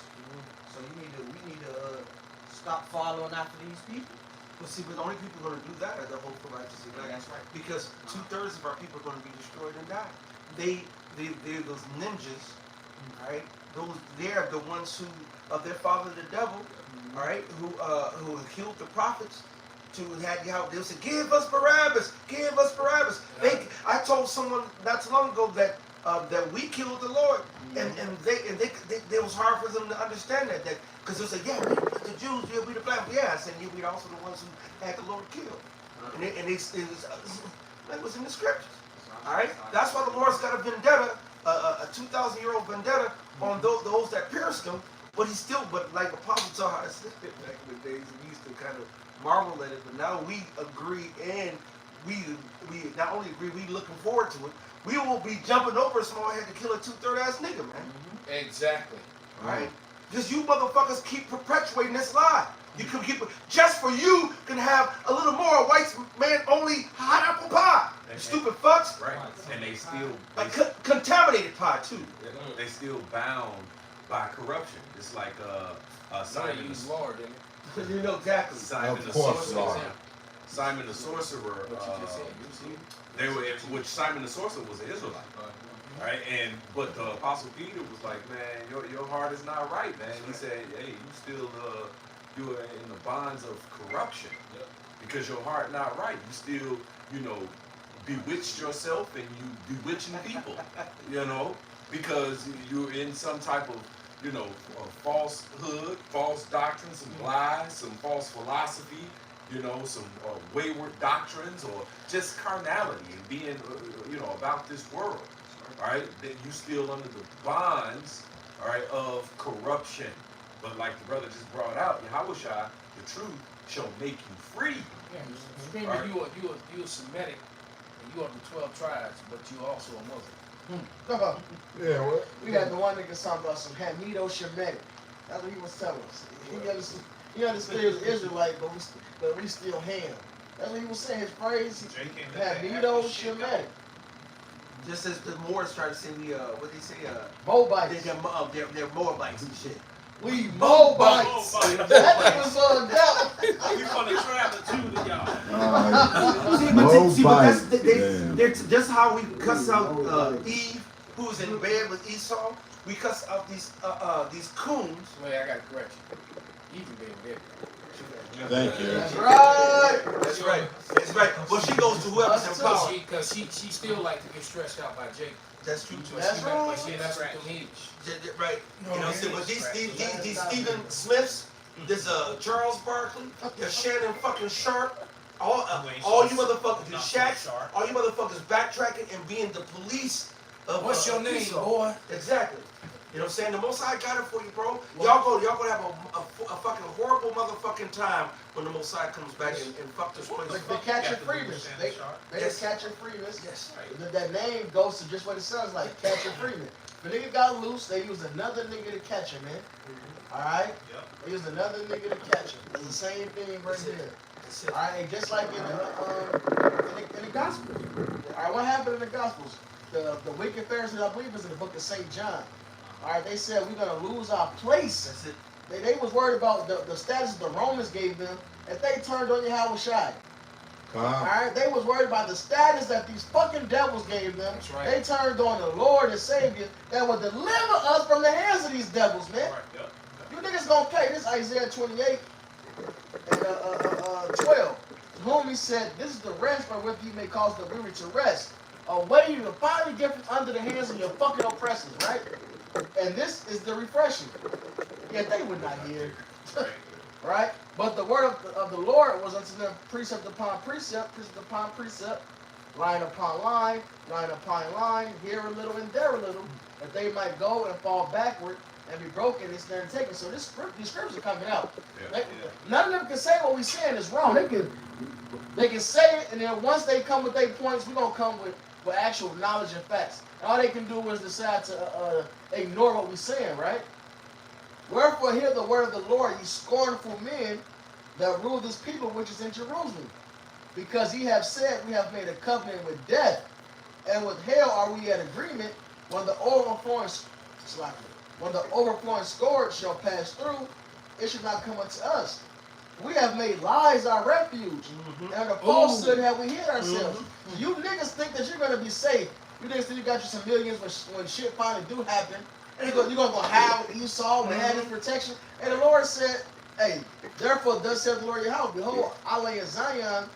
So we need to stop following after these people. Well, see, but the only people going to do that are the hopeful righteous elect. Yeah, that's right. Because 2/3 of our people are going to be destroyed and die. They're those ninjas, right? They are the ones who of their father the devil, all right, who killed the prophets. They said, "Give us Barabbas, give us Barabbas." I told someone not too long ago that we killed the Lord, and it was hard for them to understand that because they said, "Yeah, the Jews, yeah, we the black." Yeah, I said, "Yeah, we also the ones who had the Lord killed," and it was in the scriptures. All right, that's why the Lord's got a vendetta, a 2,000-year-old vendetta on those that pierced him. But like Apostle Tahar said back in the days, we used to kind of marvel at it. But now we agree, and we not only agree, we looking forward to it. We will be jumping over someone had to kill a 2/3 ass nigga, man. Exactly. All right, just you motherfuckers keep perpetuating this lie. You can keep just for you can have a little more white man only hot apple pie. You stupid fucks. Right, and they still contaminated pie too. They still bound by corruption. It's like Simon the Lord, you know exactly. Simon the sorcerer. Simon the sorcerer. Which Simon the sorcerer was an Israelite, right? But the Apostle Peter was like, "Man, your heart is not right, man." He said, "Hey, you still you are in the bonds of corruption because your heart not right. You still bewitched yourself and you bewitching people, because you're in some type of falsehood, false doctrine, some lies, some false philosophy, some wayward doctrines, or just carnality and being, about this world, all right? That you still under the bonds, all right, of corruption. But like the brother just brought out, Yahushua, the truth shall make you free. Yeah, remember right? you are Semitic, and you are the 12 tribes, but you also a Muslim. Yeah, what? We had the one nigga talking about some Hamido Shemitic. That's what he was telling us. He understood he was Israelite, but we still ham. That's what he was saying. His phrase, Drake can't let that Magneto African shit go. Shemitic. Just as the Moors try to say we what they say Moabites. they're Moabites and shit. We Moabites. Moabites. That was devil. We from the tribe of Judah, y'all. See, but that's Moabites. they're just how we cuss out Eve, who's in bed with Esau. We cuss out these coons. Wait, I got to correct you. Even being dead. Thank you. That's right. That's right. That's right. Well, she goes to whoever's in power. Because she still like to get stressed out by Jake. That's true too. That's right. But she that's right. Right. You know what I'm saying? But these Stephen Smiths, there's Charles Barkley, there's Shannon fucking Sharp, all you motherfuckers, the Shaqs, all you motherfuckers backtracking and being the police of What's your name, Esau. boy? Exactly. You know what I'm saying? The Most High got it for you, bro. Y'all gonna have a fucking horrible motherfucking time when the Most High comes back and fuck this place. They catching Freeman. They Yes. catching Freeman. Yes. That name goes to just what it sounds like, catching Freeman. The nigga got loose, they used another nigga to catch him, man. Alright? Yep. They used another nigga to catch him. It's the same thing right That's it. here. That's it. Alright, and just like in the Gospels. Alright, what happened in the Gospels? The wicked Pharisees, I believe, is in the book of St. John. Alright, they said we're gonna lose our place. That's it. They was worried about the status the Romans gave them if they turned on Yahushua. Alright, they was worried about the status that these fucking devils gave them. That's right. They turned on the Lord and Savior that would deliver us from the hands of these devils, man. Right, yep. You niggas gonna pay. This Isaiah 28 and 12. To whom he said, this is the rest wherewith you may cause the weary to rest. A way to finally get from under the hands of your fucking oppressors, right? And this is the refreshing. Yet they would not hear. Right? But the word of the Lord was unto them precept upon precept, line upon line upon line, here a little and there a little, that they might go and fall backward and be broken and snare and taken. So these scriptures are coming out. None of them can say what we're saying is wrong. They can say it, and then once they come with their points, we're going to come with actual knowledge and facts. And all they can do is decide to ignore what we're saying, right? Wherefore hear the word of the Lord, ye scornful men that rule this people which is in Jerusalem. Because ye have said, we have made a covenant with death, and with hell are we at agreement, when the overflowing scourge shall pass through, it shall not come unto us. We have made lies our refuge, and the falsehood have we hid ourselves. You niggas think that you're going to be safe. You niggas think you got you some millions when shit finally do happen. And you're going to go hide with Esau and have his protection. And the Lord said, hey, therefore thus saith the Lord your house, behold, I lay in Zion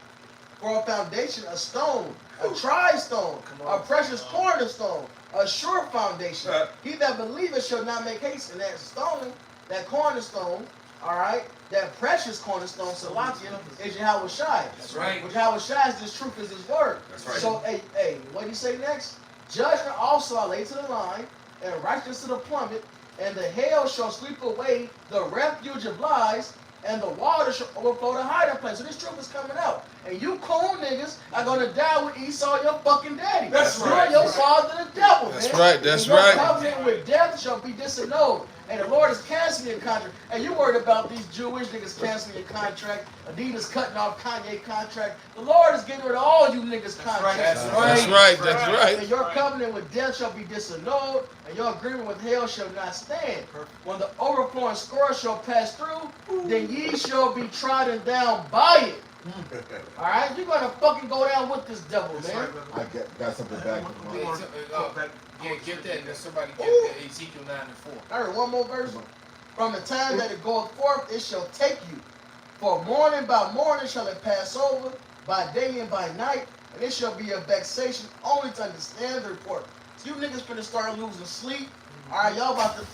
for a foundation, a stone, a tried stone, a precious cornerstone, a sure foundation. He that believeth shall not make haste. And that stone, that cornerstone, all right, that precious cornerstone, Salakia, is Yahushua. That's right. Which Yahushua is this truth, is his word. That's right. So, hey, what do you say next? Judgment also I lay to the line, and righteousness to the plummet, and the hail shall sweep away the refuge of lies, and the water shall overflow the hiding place. So this truth is coming out. And you cool niggas are going to die with Esau, your fucking daddy. That's You're right. your father, the devil, That's man. right, that's And your right. covenant with death shall be disannulled. And the Lord is canceling your contract. And you worried about these Jewish niggas canceling your contract, Adidas cutting off Kanye contract. The Lord is getting rid of all you niggas contracts. That's right. And your covenant with death shall be disannulled, and your agreement with hell shall not stand. When the overflowing scourge shall pass through, then ye shall be trodden down by it. Alright? You're gonna fucking go down with this devil, man. I got something back. Yeah, get that. Let somebody get that. Ezekiel 9 and 4. I heard one more verse. From the time that it goeth forth, it shall take you. For morning by morning shall it pass over, by day and by night, and it shall be a vexation only to understand the report. So you niggas finna start losing sleep. Alright, y'all about to.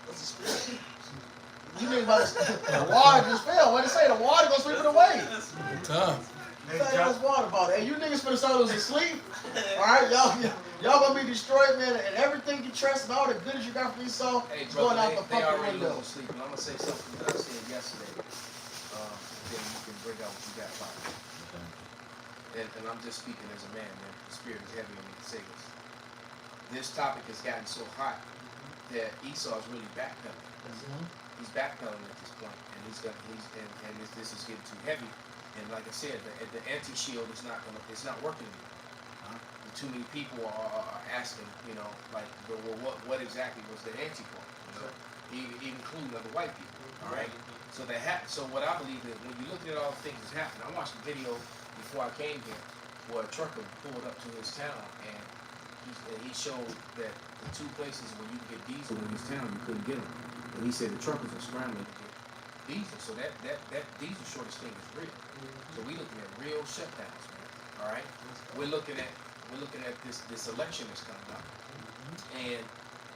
What's the spirit? You niggas about to. The water just fell. What did it say? The water gonna sweep it away. Tough. That's water about it. Hey, you niggas finna start losing sleep. Alright, y'all gonna be destroyed, man, and everything you trust and all the goodies you got from Esau Hey, is brother, going out the they fucking already window. losing sleep. And I'm going to say something that I said yesterday. Then you can bring out what you got about it. And I'm just speaking as a man, man. The spirit is heavy on me to say this. This topic has gotten so hot that Esau is really backpedaling. He's backpedaling at this point, and this is getting too heavy. And like I said, the anti-shield is not working anymore. Too many people are asking, like, well, what exactly was the anti-point? Even including other white people. All right. So so what I believe is when you look at all the things that's happening, I watched a video before I came here where a trucker pulled up to his town and he showed that the two places where you can get diesel in his town, you couldn't get them. And he said the truckers are scrambling to get diesel. So that diesel shortage thing is real. So we looking at real shutdowns, man. All right. We're looking at this election that's coming up, and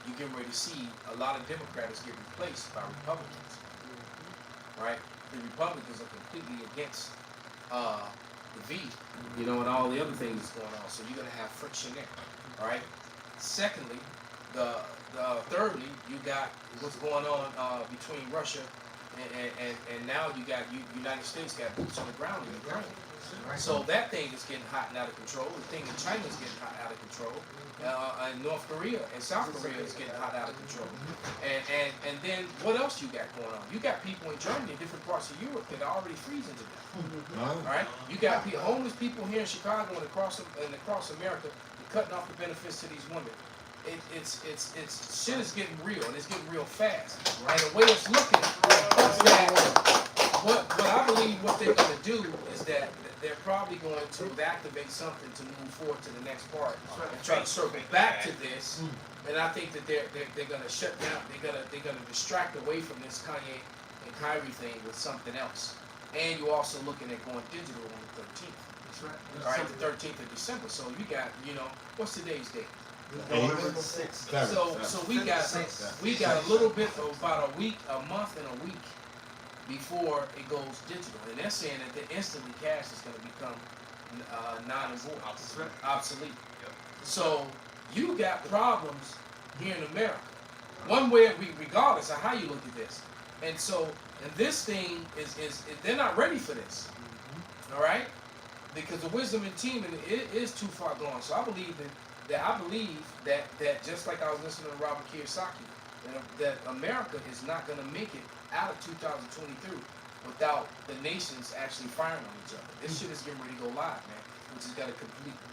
you get ready to see a lot of Democrats get replaced by Republicans. Right? The Republicans are completely against the V, and all the other things that's going on. So you're gonna have friction there. All right. Secondly, thirdly, you got what's going on between Russia and now you got United States got boots on the ground in Ukraine. So that thing is getting hot and out of control. The thing in China is getting hot out of control. And North Korea and South Korea is getting hot out of control. And then what else you got going on? You got people in Germany and different parts of Europe that are already freezing to death. All right? You got homeless people here in Chicago and across America cutting off the benefits to these women. It's shit is getting real, and it's getting real fast. And the way it's looking is that what I believe what they're going to do is that they're probably going to activate something to move forward to the next part and try to circle back to this. And I think that they're going to shut down. They're going to distract away from this Kanye and Kyrie thing with something else. And you're also looking at going digital on the 13th. That's right. All right, the 13th of December. So you got, what's today's date? November 6th. So we got a little bit of about a month and a week before it goes digital, and they're saying that instantly cash is going to become obsolete. So you got problems here in America, one way regardless of how you look at this, and this thing is they're not ready for this, all right, because the wisdom and teaming is too far gone. So I believe that just like I was listening to Robert Kiyosaki, that America is not going to make it out of 2023 without the nations actually firing on each other. This shit is getting ready to go live, man, which is going to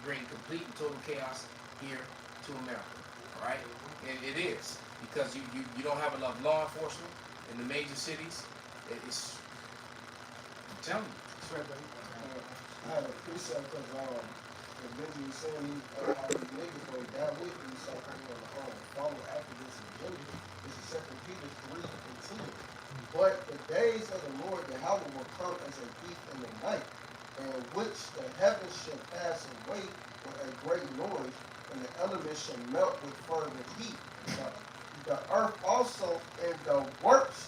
bring complete and total chaos here to America, all right? And it is, because you don't have enough law enforcement in the major cities. I'm telling you. That's right, buddy. I had a precept because Benji was saying how these niggas were down with me, so I'm on the follow after this agenda. This is 2 Peter 3:18. But the days of the Lord Yahweh will come as a thief in the night, in which the heavens shall pass away with a great noise, and the elements shall melt with fervent heat. The earth also and the works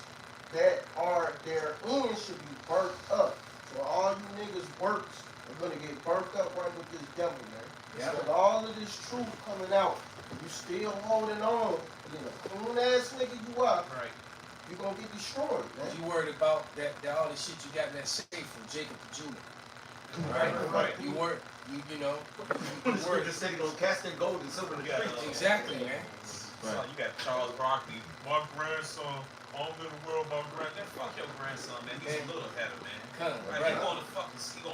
that are therein should be burnt up. So all you niggas works are gonna get burnt up right with this devil, man. Yep. With all of this truth coming out, you still holding on. You know, coon ass nigga you are. Right. You gonna get destroyed, man. You worried about that all the shit you got in that safe from Jacob to Judah. Right. You worried. You worried. The city gonna cast their gold and silver together. Exactly, man. So you got Charles Barkley, my grandson, all in the world, my grandson. Fuck your grandson, man. He's a little header, man. Right. He gonna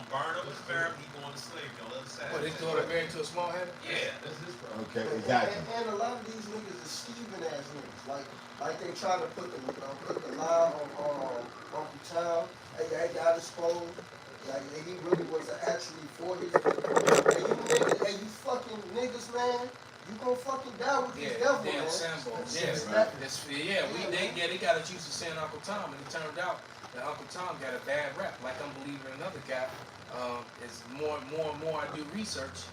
burn up his barrel. He going to slavery on the other side. What, they going to marry to a small header? Yeah, that's his problem. Okay, exactly. And a lot of these niggas are Steven ass niggas. Like they try to put the lie on Uncle Tom. Hey, that got exposed. Like he really was actually for his people. Hey, you fucking niggas, man. You gonna fucking die with this devil, damn man. Sambo. They got accused of saying Uncle Tom, and it turned out that Uncle Tom got a bad rap. Like I'm believing another guy. As more and more I do research,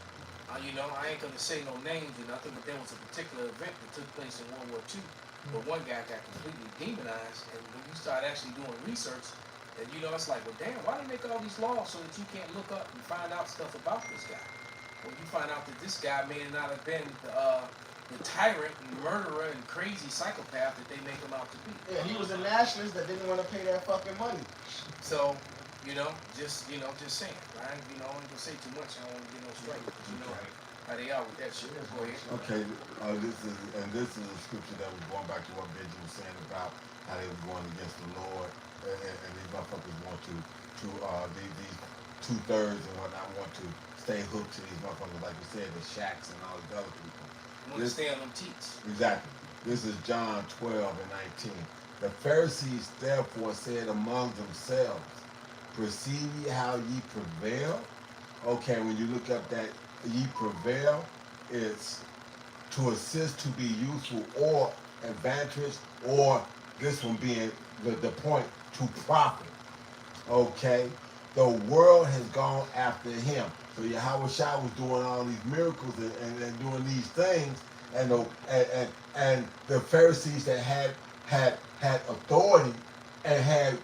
I ain't gonna say no names or nothing, but there was a particular event that took place in World War II, where one guy got completely demonized, and when you start actually doing research, and it's like, well, damn, why do they make all these laws so that you can't look up and find out stuff about this guy? Well, you find out that this guy may not have been the tyrant and murderer and crazy psychopath that they make him out to be. Yeah, he was a nationalist that didn't want to pay that fucking money. So, just saying. I ain't gonna say too much. I don't want to get no straight. How they are with that shit. Go ahead. Okay, this is a scripture that was going back to what Benji was saying about how they was going against the Lord, and these motherfuckers want to these 2/3 and whatnot want to stay hooked to these motherfuckers, like you said, the Shacks and all these other people. Want to stay on them teats. Exactly. This is John 12:19. The Pharisees therefore said among themselves, perceive ye how ye prevail? Okay, when you look up that ye prevail, it's to assist, to be useful, or advantage, or this one being the point, to profit. Okay? The world has gone after him. So Yahweh Shah was doing all these miracles and doing these things, and the Pharisees that had authority and had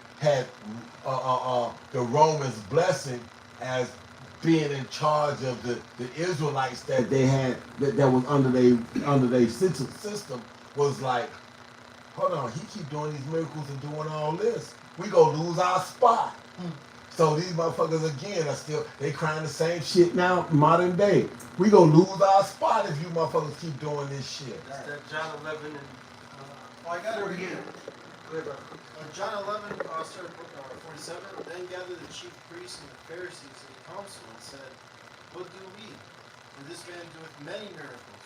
the Romans' blessing as being in charge of the Israelites that they had that was under their system was like, hold on, he keep doing these miracles and doing all this. We gonna lose our spot. So these motherfuckers again are they crying the same shit now, modern day. We gonna lose our spot if you motherfuckers keep doing this shit. That's that John 11 and I got it. 48. Go ahead, brother. John 11, start 47. Then gathered the chief priests and the Pharisees to the council and said, what do we? For this man doeth many miracles.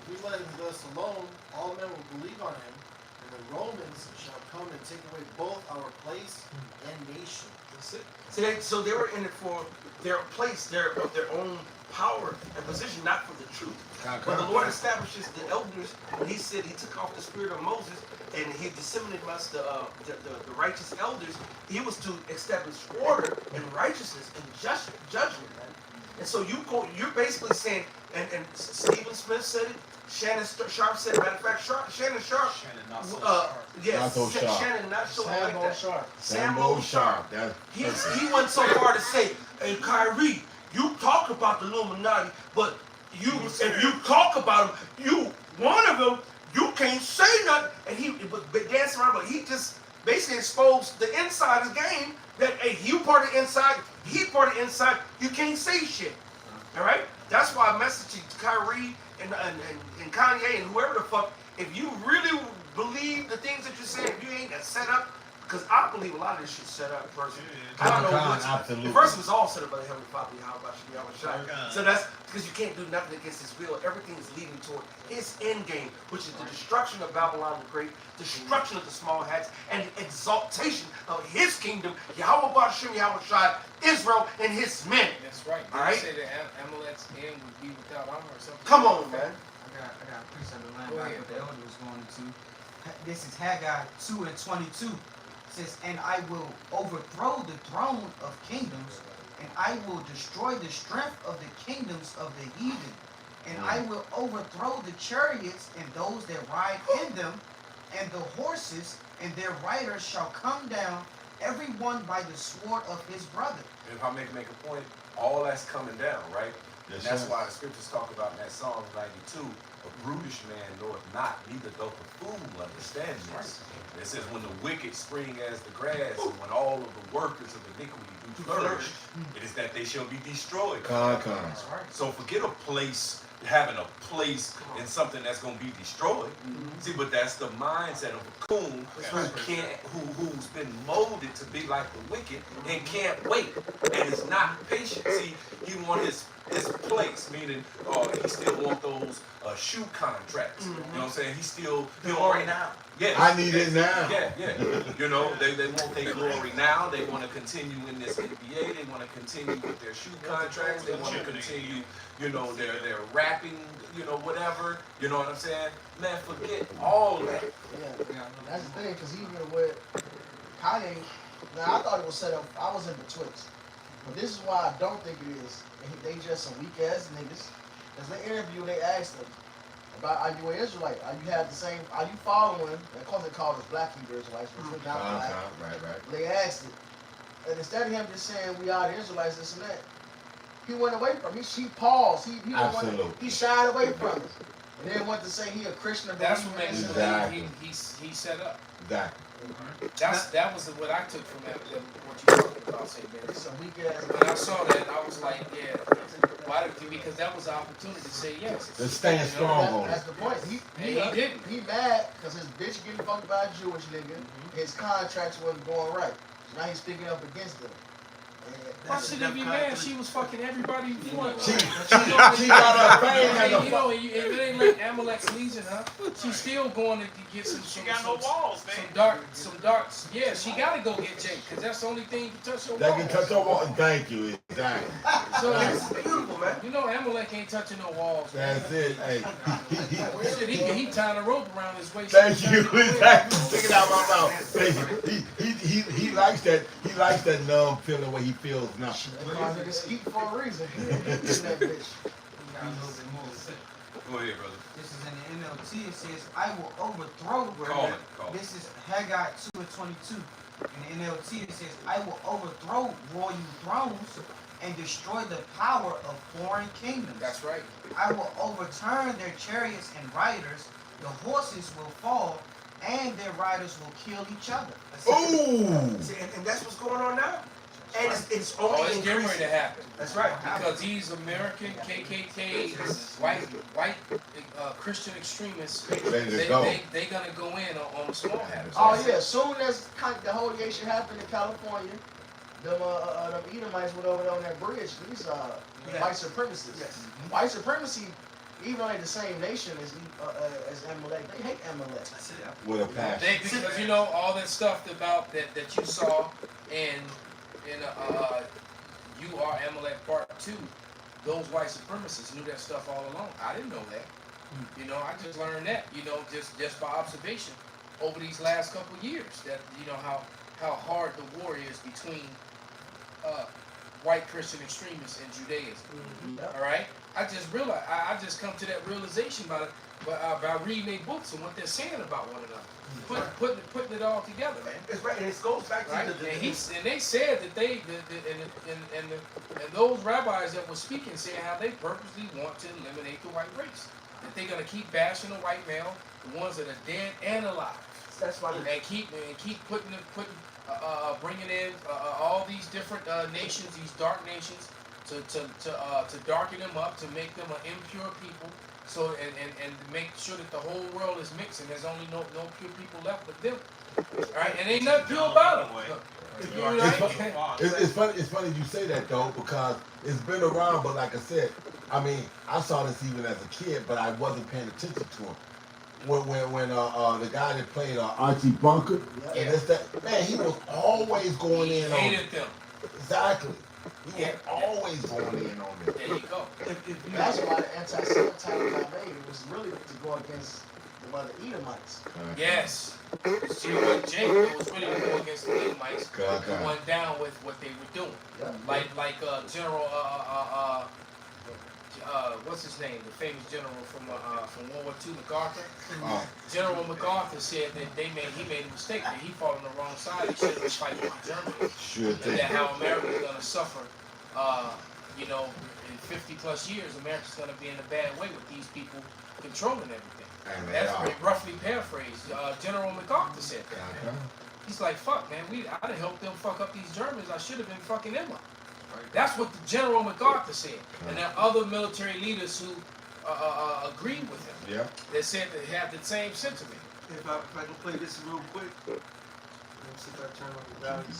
If we let him thus alone, all men will believe on him, and the Romans shall come and take away both our place and nation. That's it. So they were in it for their place, their own power and position, not for the truth. But the Lord establishes the elders, and he said he took off the spirit of Moses and he disseminated amongst the righteous elders. He was to establish order and righteousness and judgment, man. And so you're basically saying, and Stephen Smith said it, Shannon Sharp said it. Matter of fact, Shannon Sharp. Shannon not so sharp. Yes, Not so sharp. Shannon not so like Sambo that. Sharp. Sambo Sharp. That's He went so far to say, hey, Kyrie, you talk about the Illuminati, but if you talk about them, one of them, you can't say nothing. And he dancing around, but he just basically exposed the insider's game that, hey, you part of the inside, he part of the inside, you can't say shit. All right? That's why I message to Kyrie and Kanye and whoever the fuck, if you really believe the things that you're saying, if you ain't that set up, because I believe a lot of this shit's set up personally. I don't know what's absolutely. the first was all set up by the Heavenly Father, Yahweh. So that's because you can't do nothing against his will. Everything is leading toward his end game, which is the destruction of Babylon the Great, destruction of the small hats, and the exaltation of his kingdom, Yahweh Bashem, Yahweh Shai, Israel, and his men. That's right. All right? Say that Amalek's end would be without armor or something. Come on, man. I got a precept to line Go back ahead. what the elder was going into. This is Haggai 2:22. It says, and I will overthrow the throne of kingdoms, and I will destroy the strength of the kingdoms of the heathen, and I will overthrow the chariots and those that ride in them, and the horses and their riders shall come down, every one by the sword of his brother. If I make a point, all that's coming down, right? Yes, And that's sir. why the scriptures talk about in that Psalm 92, a brutish man knoweth not, neither doth a fool understand this. And it says, when the wicked spring as the grass, and when all of the workers of iniquity do flourish, it is that they shall be destroyed. Con. So forget having a place in something that's going to be destroyed. See, but that's the mindset of a coon who's been molded to be like the wicked and can't wait and is not patient. See, he want his place, meaning he still want those shoe contracts. You know what I'm saying? He don't right now. Yeah, I need it now. Yeah. You know, they want their glory now. They want to continue in this NBA. They want to continue with their shoe contracts. They want to continue, you know, their rapping, you know, whatever. You know what I'm saying? Man, forget all that. Yeah, that's the thing, because even with Kanye, now I thought it was set up, I was in betwixt. But this is why I don't think it is. They just some weak ass niggas. As they interview, they asked them about, are you an Israelite? Are you following, of course they call us black Hebrew Israelites, which we're not black. Right. They asked it. And instead of him just saying we are the Israelites, this and that, he went away from it. He paused. He shied away from it. And then went to say he a Christian. That's what makes it Exactly. he set up. Exactly. That was what I took from that, what you talking about, say, man. Some weak ass. When I saw that, I was like, yeah, why? Because that was the opportunity to say yes. Let's stand strong on That's it. the point. And he didn't. He mad because his bitch getting fucked by a Jewish nigga. His contracts wasn't going right. Now he's speaking up against them. Why should he be mad? She was fucking everybody before. She got her fame and You know, it ain't like Amalek's Legion, huh? She's still going to get some. She got no walls, man. Some darts. Yeah, she got to go get Jake, because that's the only thing you can touch your They walls. can touch your wall. Thank you. Exactly. So It's beautiful, man. you know, Amalek ain't touching no walls. Man. That's it. Hey. Shit, he tying a rope around his waist. Thank you. Exactly. Stick it out my mouth. Thank you. He likes that. He likes that numb feeling where he feels now. Nigga skeet for a reason. That bitch. Got a little bit more sense. Go ahead, brother. This is in the NLT. It says, I will overthrow. Call it. This is Haggai 2:22. In the NLT, it says, I will overthrow royal thrones and destroy the power of foreign kingdoms. That's right. I will overturn their chariots and riders. The horses will fall, and their riders will kill each other. Ooh. See, and that's what's going on now. And it's only Oh, it's getting ready increasing. to happen. That's right. Because these American KKK, white Christian extremists, they're gonna go in on the small hats. Oh yeah, soon as the Holiation happened in California, them Edomites went over there on that bridge. These white supremacists. Yes. White supremacy, even though they're the same nation as Amalek, they hate Amalek. With a passion. Because you know all that stuff about that you saw in You Are Amalek Part 2, those white supremacists knew that stuff all along. I didn't know that. You know, I just learned that, you know, just by observation over these last couple of years, that, you know, how hard the war is between white Christian extremists and Judaism. All right? I just realized, I just come to that realization by reading their books and what they're saying about one another. Putting it all together, man. It's right, and it goes back to Right? the And they said that and those rabbis that were speaking said how they purposely want to eliminate the white race. That they're gonna keep bashing the white male, the ones that are dead and alive. That's why And keep bringing in all these different nations, these dark nations, to darken them up, to make them an impure people. So and make sure that the whole world is mixed and there's only no pure people left but them. All right, and ain't nothing pure about them. It's funny you say that though, because it's been around, but like I said, I mean, I saw this even as a kid, but I wasn't paying attention to him. When the guy that played Archie Bunker, and it's that man, he was always going in on Hated them. Exactly. He was always going in on them. There you go. That's why the anti-Semitism I made, it was really to go against the Edomites. Yes. See, with Jake, it was really to go against the Edomites who went down with what they were doing. Yeah. Like General what's his name? The famous general from World War II, MacArthur. General MacArthur said that he made a mistake, that he fought on the wrong side. He should have been fighting with Germany. Sure And thing. that how America's gonna suffer. You know, in 50 plus years, America's gonna be in a bad way with these people controlling everything. And That's very roughly paraphrased. General MacArthur said that. Uh-huh. He's like, fuck, man, I done helped them fuck up these Germans. I should have been fucking them up. That's what the General MacArthur said. And there are other military leaders who agreed with him. Yeah. They said they have the same sentiment. If I can play this real quick. Let me see if I turn on the value.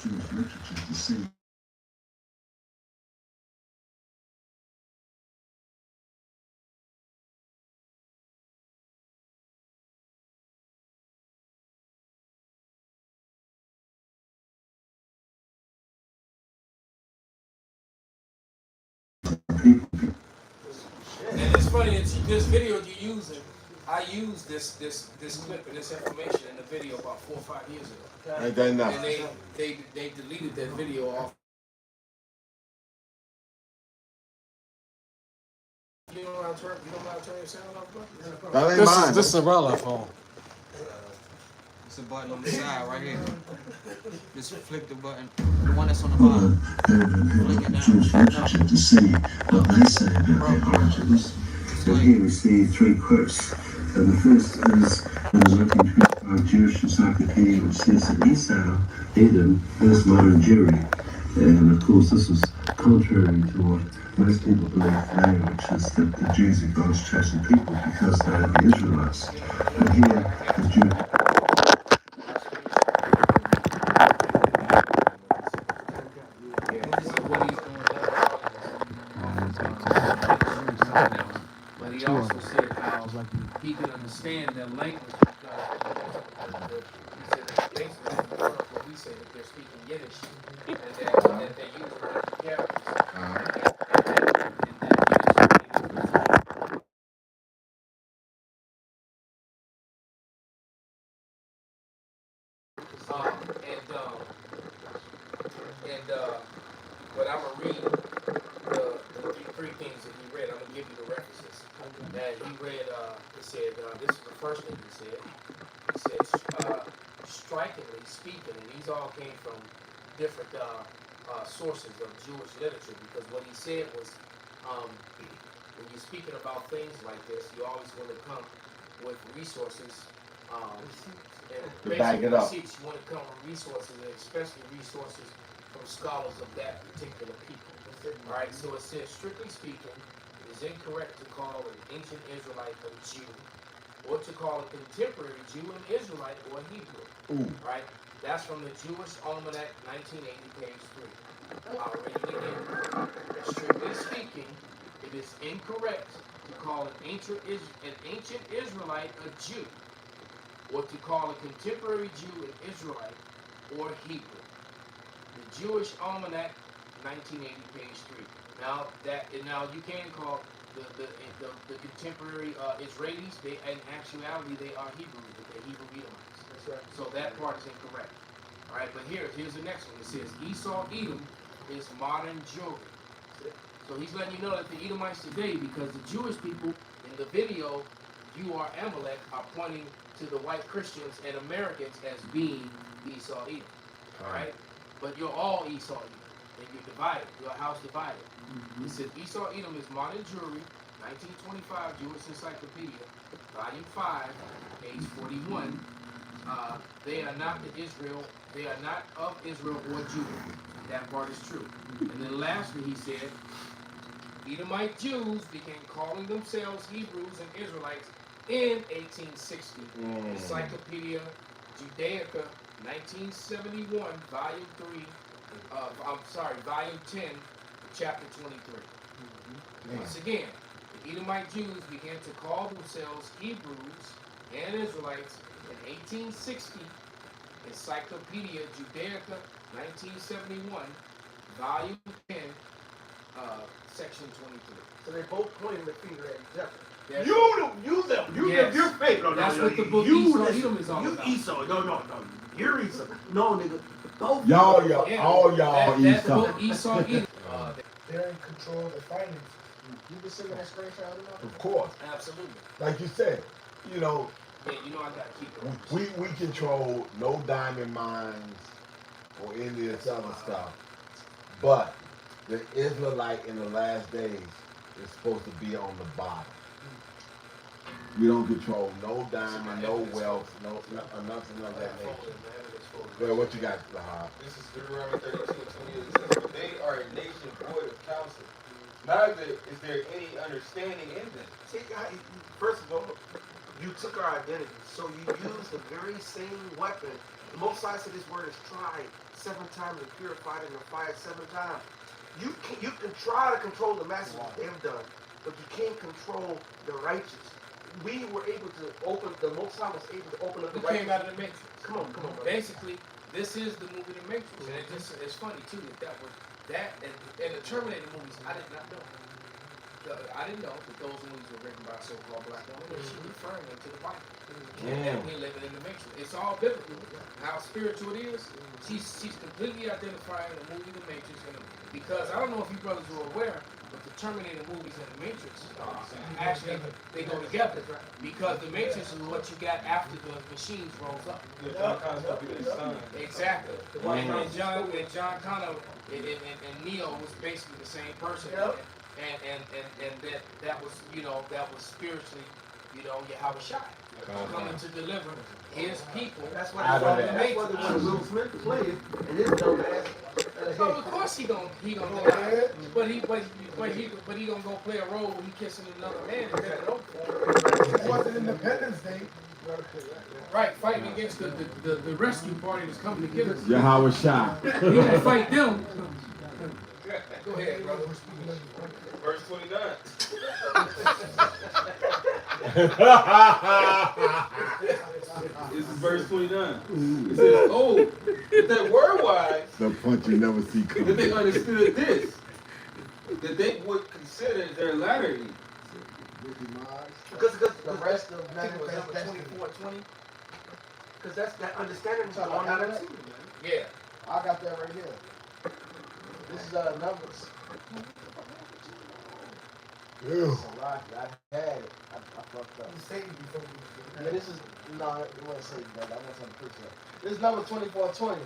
Jewish literature to see. And it's funny that this video you're using, I used this clip and this information in the video about 4 or 5 years ago. Ain't that And enough? they deleted that video off. You don't know how to turn your sound off, bro? That ain't mine. This is a rollout phone. It's a button on the side right here. Just flick the button. The one that's on the bottom. Flick it down. Jewish literature to see what they say about their origins. So here we see 3 quotes. And the first is looking through our Jewish encyclopedia, which says that Esau, Edom, is modern Jewry. And of course, this was contrary to what most people believe today, which is that the Jews are God's chosen people because they are the Israelites. But here, the Jew. But he also said how he could understand their language because he said that basically what we say that they're speaking Yiddish and that they use different characters. But I'm gonna read the three things that he read. I'm gonna give you the references. And he read. It said this is the first thing he said. He said strikingly speaking, and these all came from different sources of Jewish literature. Because what he said was, when you're speaking about things like this, you always want to come with resources. And back it up. You want to come with resources, and especially resources from scholars of that particular people. All right, so it says, strictly speaking, it is incorrect to call an ancient Israelite a Jew, or to call a contemporary Jew an Israelite or a Hebrew. Ooh. Right? That's from the Jewish Almanac, 1980, page 3. I'll read it again. Strictly speaking, it is incorrect to call an ancient Israelite a Jew, or to call a contemporary Jew an Israelite or Hebrew. The Jewish Almanac, 1980, page 3. Now you can call the contemporary Israelis. They, in actuality, they are Hebrews, but they're Hebrew Edomites. That's right. So that part is incorrect. All right, but here's the next one. It says Esau Edom is modern Jewry. So he's letting you know that the Edomites today, because the Jewish people in the video, you are Amalek, are pointing to the white Christians and Americans as being Esau Edom. All right, but you're all Esau Edom. And you're divided. Your house divided. It says Esau Edom is modern Jewry, 1925 Jewish Encyclopedia, volume 5, page 41. They are not of Israel or Judah. That part is true. And then lastly, he said, Edomite Jews began calling themselves Hebrews and Israelites in 1860. Encyclopedia Judaica, 1971, volume 3. Volume 10, chapter 23. Once again, the Edomite Jews began to call themselves Hebrews and Israelites in 1860. Encyclopedia Judaica, 1971, volume 10, section 23. So they both pointing the finger at each other. That's You're fake. No, that's no, what the book you Edom is all about. You Esau. No. You're Esau. No, nigga. Both. All y'all That's Esau. both Esau Edom. They're in control of the finances. You can send me that screenshot of it? Of course. Absolutely. Like you said, you know, Yeah, you know I gotta keep it. we control no diamond mines or any of this other stuff. But the Israelite in the last days is supposed to be on the bottom. We don't control no diamond, no wealth, nothing of that nature. Well, what you got, Lahab? This is Deuteronomy 32 and 28. It says, "For they are a nation void of counsel. Neither is there any understanding in them." See, first of all, you took our identity, so you used the very same weapon. The Most High said this word is tried 7 times and purified in the fire 7 times. You can try to control the masses, what they have done, but you can't control the righteous. We were able to the Most High was able to open up the righteous. Came out of the Matrix. Come on. Basically, this is the movie The Matrix, and it's funny too that and the Terminator movies. I did not know. I didn't know that those movies were written by so-called black women. She's referring them to the Bible. And we're living in the Matrix. It's all biblical. How spiritual it is. She's completely identifying the movie The Matrix, and because I don't know if you brothers were aware, but the Terminator movies and the Matrix actually they go together because the Matrix is what you got after the machines rolls up. Exactly. And John Connor and Neo was basically the same person. And that was spiritually, Yahweh Shai coming to deliver his people. That's why the Will Smith played, and his dumb ass So of course he gonna deny. But he gonna go play a role when he kissing another man and bending over for him. It wasn't Independence Day. Right, fighting against the rescue party that's coming to get us. Yahweh Shai. He gonna fight them. Go ahead, brother. Verse 29. This is verse 29. It says, oh, if they were wise, The punch you never see coming. if they understood this, that they would consider their latter end. Because The rest of I think it was manifest number destiny. 24:20. Because that's that understanding is Talking gone about out of Amalek? tune, man. Yeah. I got that right here. This is Numbers. Ew. It's a lot. I had it. I fucked up. You saved it before we Yeah, this is no, it wasn't Satan, man. I want something to preach that. This is number 24:20.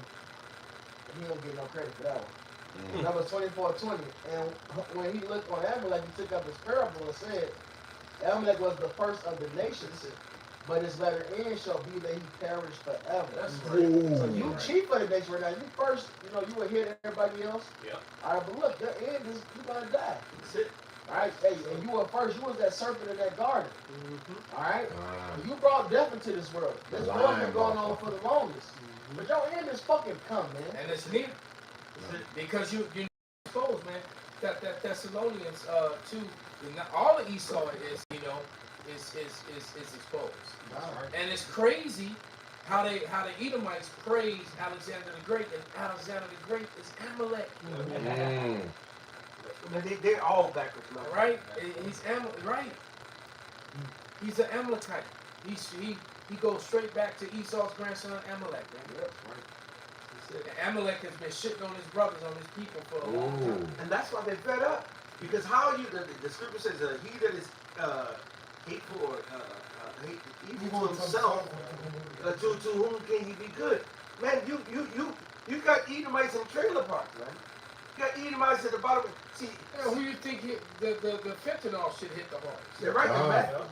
He don't get no credit for that one. Number 24:20. And when he looked on Amalek, he took up his parable and said, Amalek was the first of the nations, but his latter end shall be that he perish forever. That's Ooh. So you chief of the nation right now. You first, you were here to everybody else. Yeah. All right, but look, the end is you gonna die. That's it. All right, hey, and you were first. You was that serpent in that garden. Mm-hmm. All right, you brought death into this world. This world been going on for the longest, but your end is fucking come, man. And it's near. Because you exposed, man. That Thessalonians 2, all of Esau is exposed. And it's crazy how the Edomites praise Alexander the Great, and Alexander the Great is Amalek. They're all backwards, man. Right? He's right. He's an Amalekite. He goes straight back to Esau's grandson Amalek, man. Yep, right. That's it. And Amalek has been shitting on his brothers, on his people for a long time. And that's why they're fed up. Because how you the scripture says he that is hateful or evil to himself, to whom can he be good? Man, you got Edomites in trailer parks, man. You got Edomites at the bottom. See, Who you think the fentanyl shit hit the hardest? they're right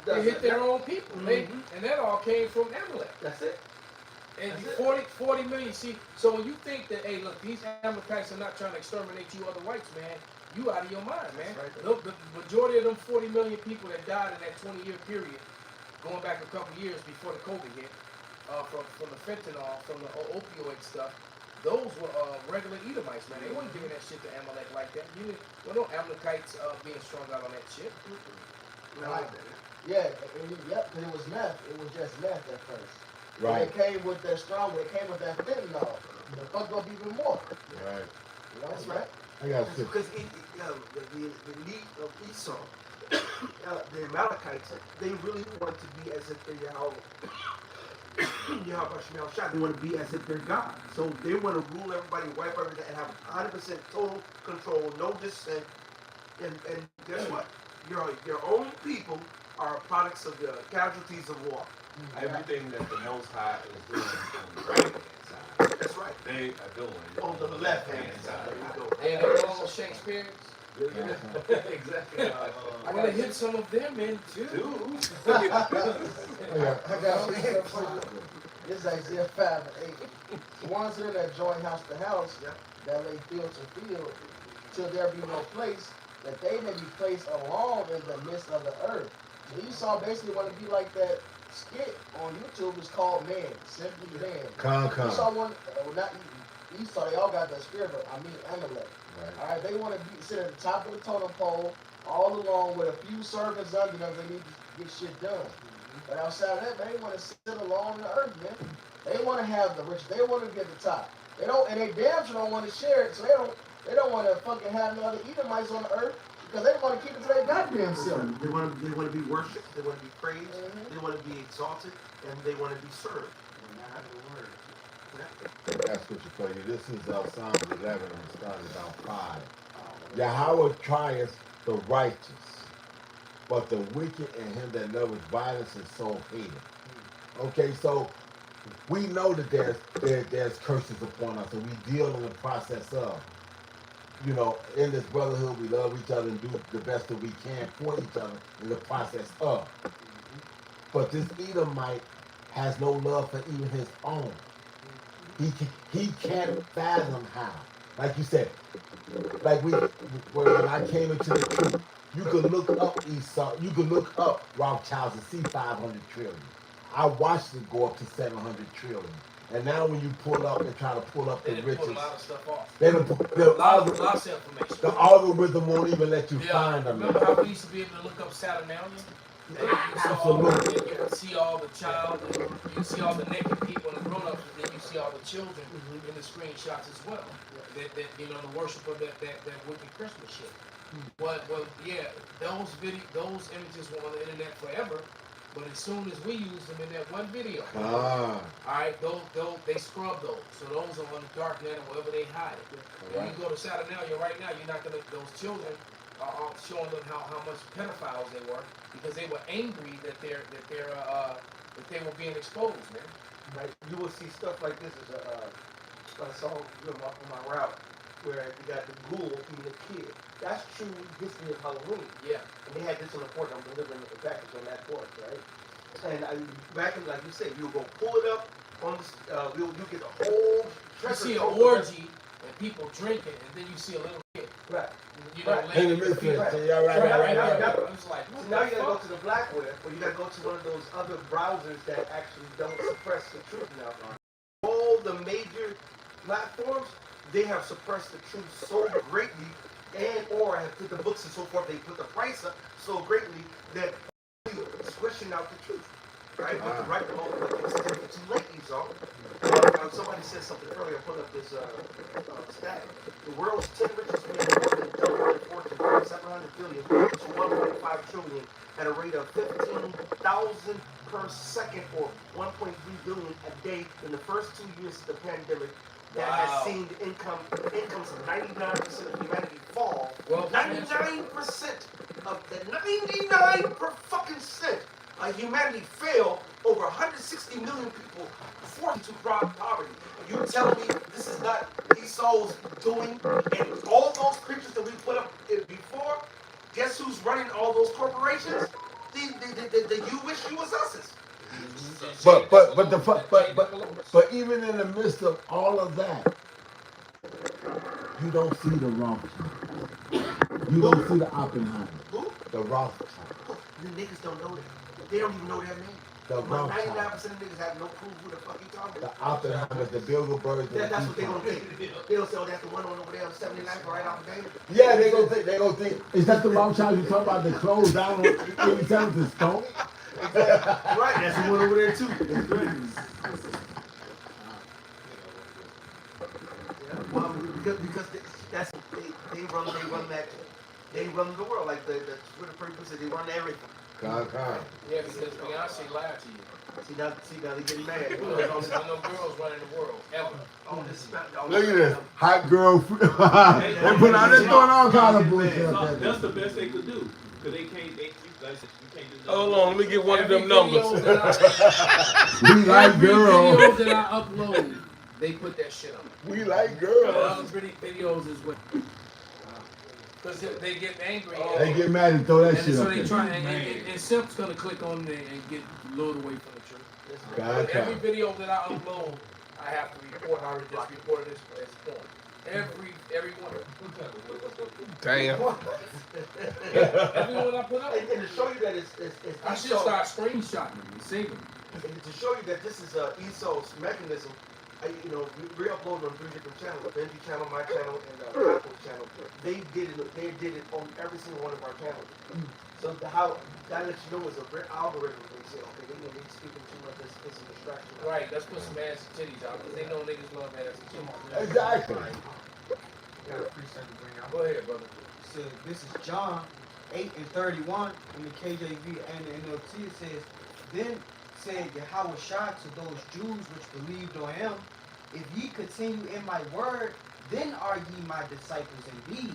there, They hit their own people. And that all came from Amalek. That's it. And That's 40 million. See, so when you think that, hey, look, these Amalekites are not trying to exterminate you other whites, man, you out of your mind, man. Right. Look, the majority of them 40 million people that died in that 20-year period, going back a couple years before the COVID hit, from the fentanyl, from the opioid stuff, those were regular Edomites, man. They weren't giving that shit to Amalek like that. No Amalekites being strung out on that shit. Right. Yeah, because it was meth. It was just meth at first. Right. And it came with that strong. It came with that fentanyl. The fuck up even more. Right. That's right. I got to. Because the elite of Esau, the Amalekites, they really want to be as if they're Yahweh. They want to be as if they're God. So they want to rule everybody, wipe everything, and have 100% total control, no dissent. And guess what? Your own people are products of the casualties of war. Everything that the Most High is doing on the right hand side, That's right. they are doing On the left hand side. There you go. And they're all Shakespeareans. exactly. I gotta hit some of them in too. I got this is Isaiah 5 and 8. The ones in that join house to house, that lay field to field, till there be no place, that they may be placed alone in the midst of the earth. So Esau basically want to be like that skit on YouTube. It's called Man, simply Man. Esau want, not Esau, they all got that spirit, but I mean Amalek. Right. All right, they want to sit at the top of the totem pole, all along with a few servants under them. They need to get shit done. But outside of that, man, they want to sit alone on the earth, man. They want to have the rich. They want to get the top. They don't, and they damn sure don't want to share it. So they don't want to fucking have no other Edomites on the earth because they want to keep it to their goddamn self. They want to be worshipped. They want to be praised. They want to be exalted, and they want to be served. That's scripture for you. This is Psalms 11 and starting about 5. Yahweh trieth the righteous, but the wicked and him that loveth violence is so hated. Okay, so we know that there's curses upon us, and we deal in the process of, in this brotherhood, we love each other and do the best that we can for each other in the process of. But this Edomite has no love for even his own. He can't fathom how Like you said, like when I came into the truth, you could look up Esau, you could look up Rothschilds and see 500 trillion. I watched it go up to 700 trillion. And now when you pull up and try to pull up the They riches, pull a lot of stuff off. lots of information. The algorithm won't even let you find them. Remember how we used to be able to look up Saturnalia? Absolutely. And you can see all the child, and you can see all the naked people and the grown-ups, and then you see all the children in the screenshots as well. That you know, the worship of that wicked Christmas shit. Well, yeah, those images were on the internet forever. But as soon as we use them in that one video, all right, those they scrub those, so those are on the dark net or wherever they hide it. When you go to Saturnalia right now, you're not gonna. Those children are showing them how much pedophiles they were because they were angry that they were being exposed, man. Right, you will see stuff like this as I saw on my route where you got the ghoul eating the kid. That's true history of Halloween. Yeah. And they had this on the port. I'm delivering the package on that port, right? And back in, like you said, you'll go pull it up on the, you'll get the whole treasure. You see an orgy and people drinking, and then you see a little kid. Right. You know, in the midst of it. Yeah, right. It's like, so now you gotta go to the black web, or you gotta go to one of those other browsers that actually don't suppress the truth now. All the major platforms, they have suppressed the truth so greatly, or have put the books and so forth, they put the price up so greatly that squishing out the truth. Right? But the right moment, it's too late, Esau. Somebody said something earlier, put up this stat. The world's 10 richest men more than doubled their fortune from 700 billion to 1.5 trillion at a rate of 15,000 per second, or 1.3 billion a day in the first 2 years of the pandemic. That has seen the incomes of 99% of humanity fall. Well, 99% of the 99 per fucking cent of humanity fail. Over 160 million people forced to poverty. You telling me this is not Esau's doing? And all those pictures that we put up before, guess who's running all those corporations? The you wish you was us's. But even in the midst of all of that, you don't see the Rothschild. You don't see the Oppenheimer. Who? The Rothschild. The niggas don't know that. They don't even know their name. The Rothschild. 99% of niggas have no clue who the fuck you talking about. The Oppenheimer, the Bilderberg. That's what they gonna think. They don't say, oh, that's the one over there on 79th right off the game. Yeah, they gonna think. Is that the Rothschild you talking about? The closed down on 87th and Stone? Exactly. Right, that's the one over there too. Because they run the world, like the Twitter people said, they run everything. Yeah, because Beyonce lied to you. See now they getting mad. There's no girls running the world ever. Look at this hot girl. They put out there throwing all kind of bullshit. That's the best they could do, because they can't. You can't do. Hold on, let me get one of them numbers. We like girls. Videos that I upload, they put that shit on. We like girls. Other pretty videos as well. Because they get angry. They get mad and throw that shit so up they there. try, and Simp's going to click on there and get lured away from the truth. God, Every video that I upload, I have to report. I just reported this as porn. Every one. Damn. Every one I put up. And to show you that it's I should start screenshotting them and saving them. And to show you that this is Esau's mechanism, we're uploading on 3 different channels: Benji channel, my channel, and Apple's channel. They did it on every single one of our channels. So how that lets you know is a algorithm. They say, okay, they speaking too much. It's a distraction. Right. Let's put some ass and titties out because they know niggas love ass and titties. Exactly. Got a precept to bring out. Go ahead, brother. So this is John 8:31 in the KJV and the NLT. It says, "Then said Yahweh Shai to those Jews which believed on him, if ye continue in my word, then are ye my disciples indeed."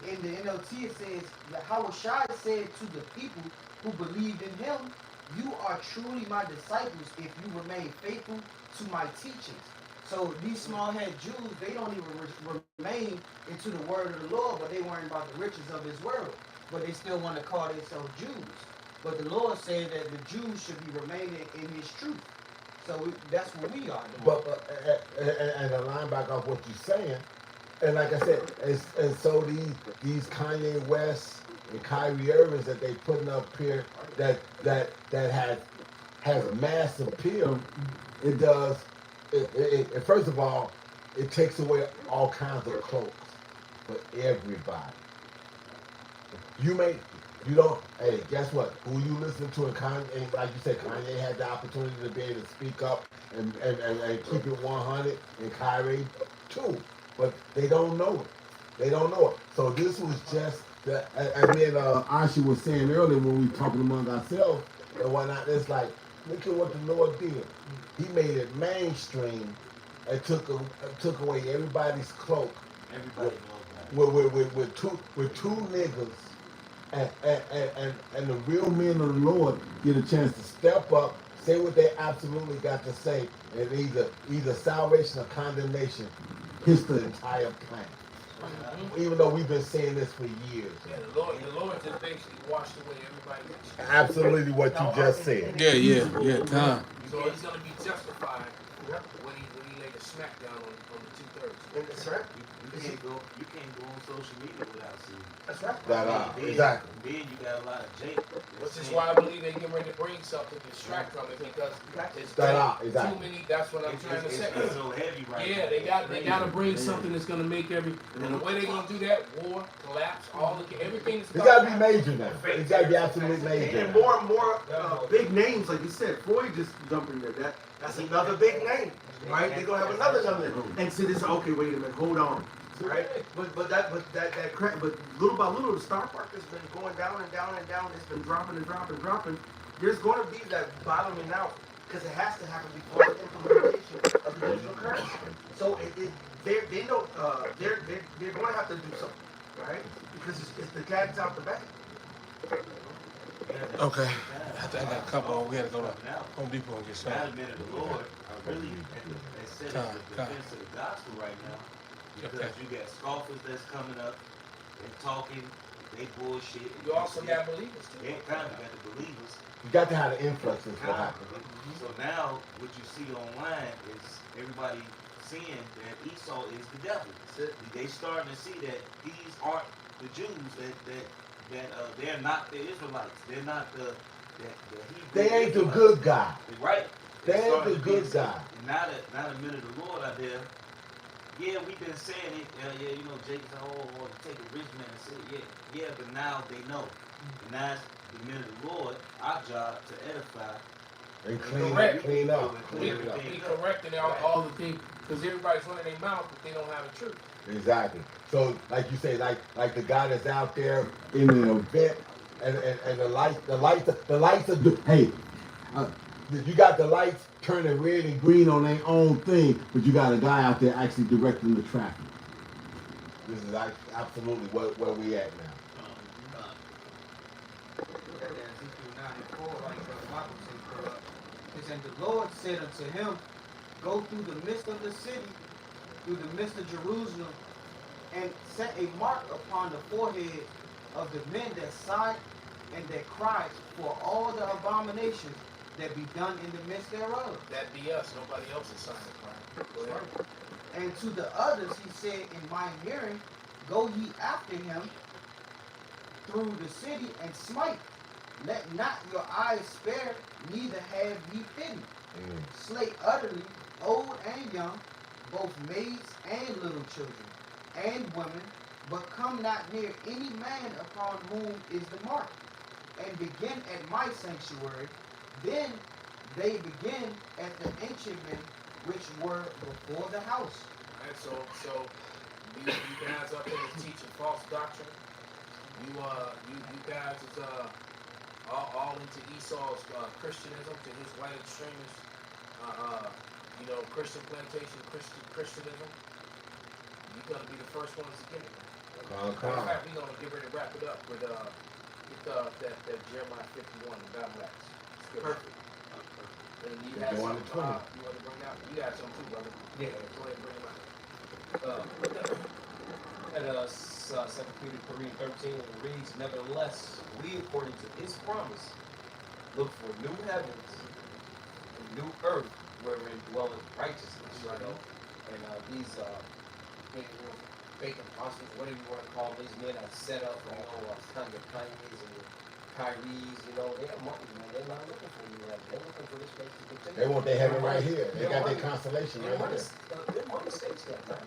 In the NLT it says, Yahweh Shai said to the people who believed in him, "You are truly my disciples if you remain faithful to my teachings." So these small-head Jews, they don't even remain into the word of the Lord, but they worrying about the riches of this world. But they still want to call themselves Jews. But the Lord said that the Jews should be remaining in his truth. So that's what we are doing. But and to line back off what you're saying, And like I said, and so these Kanye West and Kyrie Irvings that they putting up here that has mass appeal. It does. First of all, it takes away all kinds of cloaks for everybody. You don't. Hey, guess what? Who you listen to? And Kanye, and like you said, Kanye had the opportunity to be able to speak up and keep it 100, and Kyrie too. But they don't know it. They don't know it. So this was just the. And then Ashi was saying earlier when we were talking among ourselves and whatnot. It's like, look at what the Lord did. He made it mainstream and took away everybody's cloak. Everybody knows that. With two niggas and the real men of the Lord get a chance to step up, say what they absolutely got to say, and either salvation or condemnation hits the entire planet. Even though we've been saying this for years. Yeah, the Lord just basically washed away everybody. Absolutely what you just said. Yeah, time. So he's gonna be justified when he laid a smackdown on the 2/3. That's right. You can't go on social media without seeing it. That's right. Exactly. Then you got a lot of Jake. Which is why I believe they get ready to bring something to distract from it, because it's too many. That's what I'm trying to say. It's so heavy right now. Yeah, they gotta bring something that's gonna make and the way they gonna do that, war, collapse, everything is. It's gotta be major now. It's gotta be absolutely major. And more big names, like you said. Floyd just jumped in there. That's another big name, right? They're gonna have another name. And so this, okay, wait a minute, hold on, right? But little by little, the stock market's been going down and down and down. It's been dropping and dropping and dropping. There's going to be that bottoming out because it has to happen before the implementation of the digital currency. So they know they're going to have to do something, right? Because it's the cat's out the bag. Okay. I got a couple. We had to go to Home Depot and get some. Not a minute of the Lord. I really they said it's the defense of the gospel right now. Because you got scoffers that's coming up and talking, they bullshit. You also got believers too. You got the believers. You got to have the influence is what happens. So now what you see online is everybody seeing that Esau is the devil. They starting to see that these aren't the Jews, that they're not the Israelites. They're not the Hebrew. They ain't the good guy. Right. They ain't the good guy. Not a minute of the Lord out there. Yeah, we've been saying it. Yeah, Jake said, or to take a rich man and say, yeah, but now they know. And now it's the minute of the Lord, our job to edify. And clean up. Be correct in all the things, because everybody's running their mouth, but they don't have the truth. Exactly. So, like you say, like the guy that's out there in an event, and the lights are hey. You got the lights turning red and green on their own thing, but you got a guy out there actually directing the traffic. This is absolutely where we at now. And the Lord said unto him, go through the midst of the city, through the midst of Jerusalem, and set a mark upon the forehead of the men that sigh and that cry for all the abominations that be done in the midst thereof. That be us. Nobody else is signing crime. And to the others he said in my hearing, go ye after him through the city and smite. Let not your eyes spare, neither have ye pity. Slay utterly old and young, both maids and little children, and women, but come not near any man upon whom is the mark. And begin at my sanctuary. Then they begin at the ancient men which were before the house. Alright, so you guys up there is teaching false doctrine. You guys is all into Esau's Christianism, to his white extremist Christian plantation, Christianism. You're gonna be the first ones to get it. In fact, we're gonna get ready to wrap it up with that Jeremiah 51, the battle axe. Perfect. And you had some, you want to bring out? You got some too, brother. Yeah. Go ahead and bring them out. At 2 Peter 3:13, it reads, nevertheless, we, according to his promise, look for new heavens and new earth wherein dwelleth righteousness. And these fake apostles, whatever you want to call these men are set up, kind of Kanye's and Kyrie's, they have money, man. They're not looking for you. They're looking for this place to continue. They want their heaven right here. They got their consolation right here. Their money stays there, man.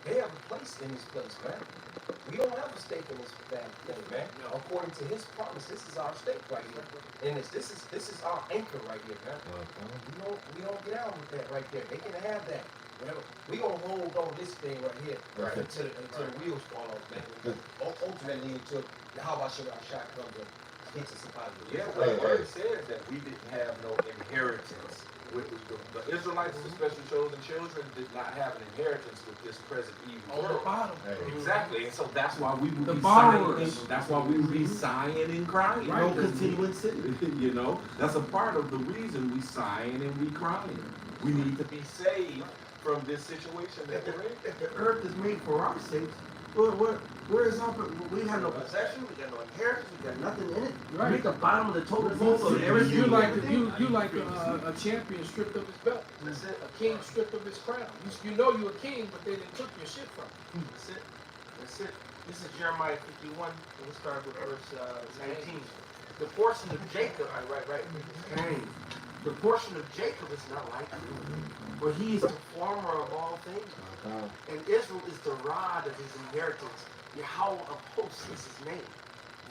They have a place in this place, man. We don't have a stake in this damn thing, man. No. According to his promise, this is our stake right here. And this is our anchor right here, man. We don't get out with that right there. They can have that. Whatever. We gonna hold on this thing right here until the wheels fall off, man. Ultimately until how about shot comes and hits us up out of here. Yeah, well, the word says that we didn't have no inheritance. The Israelites, the special chosen children, did not have an inheritance with this present evil world. On the bottom. Exactly, and so that's why we would The be borrowers. sighing. That's why we would be sighing and crying. No continuing sin. That's a part of the reason we sighing and we crying. We need to be saved from this situation that we're in. If the earth is made for our sakes, where is our? We have no possession. We got no inheritance. We got nothing in it. Right. We at the bottom of the total bowl of everything. You like a champion stripped of his belt. That's it. A king stripped of his crown. You know you're a king, but they didn't took your shit from you. That's it. That's it. This is Jeremiah 51. We'll start with verse 19. The portion of Jacob, right. The portion of Jacob is not like you, for he is the former of all things. And Israel is the rod of his inheritance. Yahweh of hosts is his name.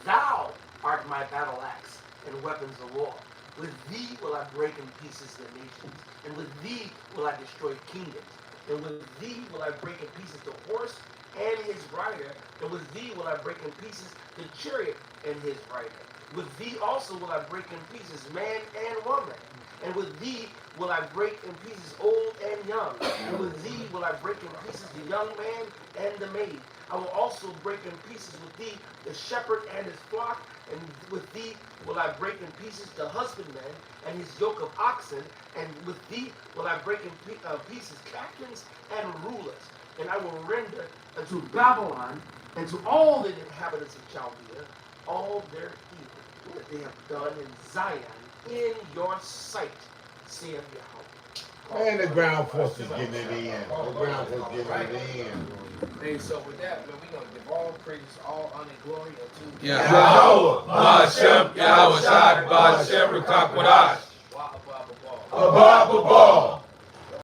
Thou art my battle axe and weapons of war. With thee will I break in pieces the nations, and with thee will I destroy kingdoms. And with thee will I break in pieces the horse and his rider, and with thee will I break in pieces the chariot and his rider. With thee also will I break in pieces man and woman. And with thee will I break in pieces old and young. And with thee will I break in pieces the young man and the maid. I will also break in pieces with thee the shepherd and his flock. And with thee will I break in pieces the husbandman and his yoke of oxen. And with thee will I break in pieces captains and rulers. And I will render unto Babylon and to all the inhabitants of Chaldea all their evil that they have done in Zion in your sight, saith Yahweh. Man, the ground force is getting it in. The ground force is getting it in. Hey, so with that, man, we're going to give all praise, all honor, and glory unto Yahweh, Ba'ashem, Yahweh Shai, Ba'ashem, Rekakwadash. Abba, Abba,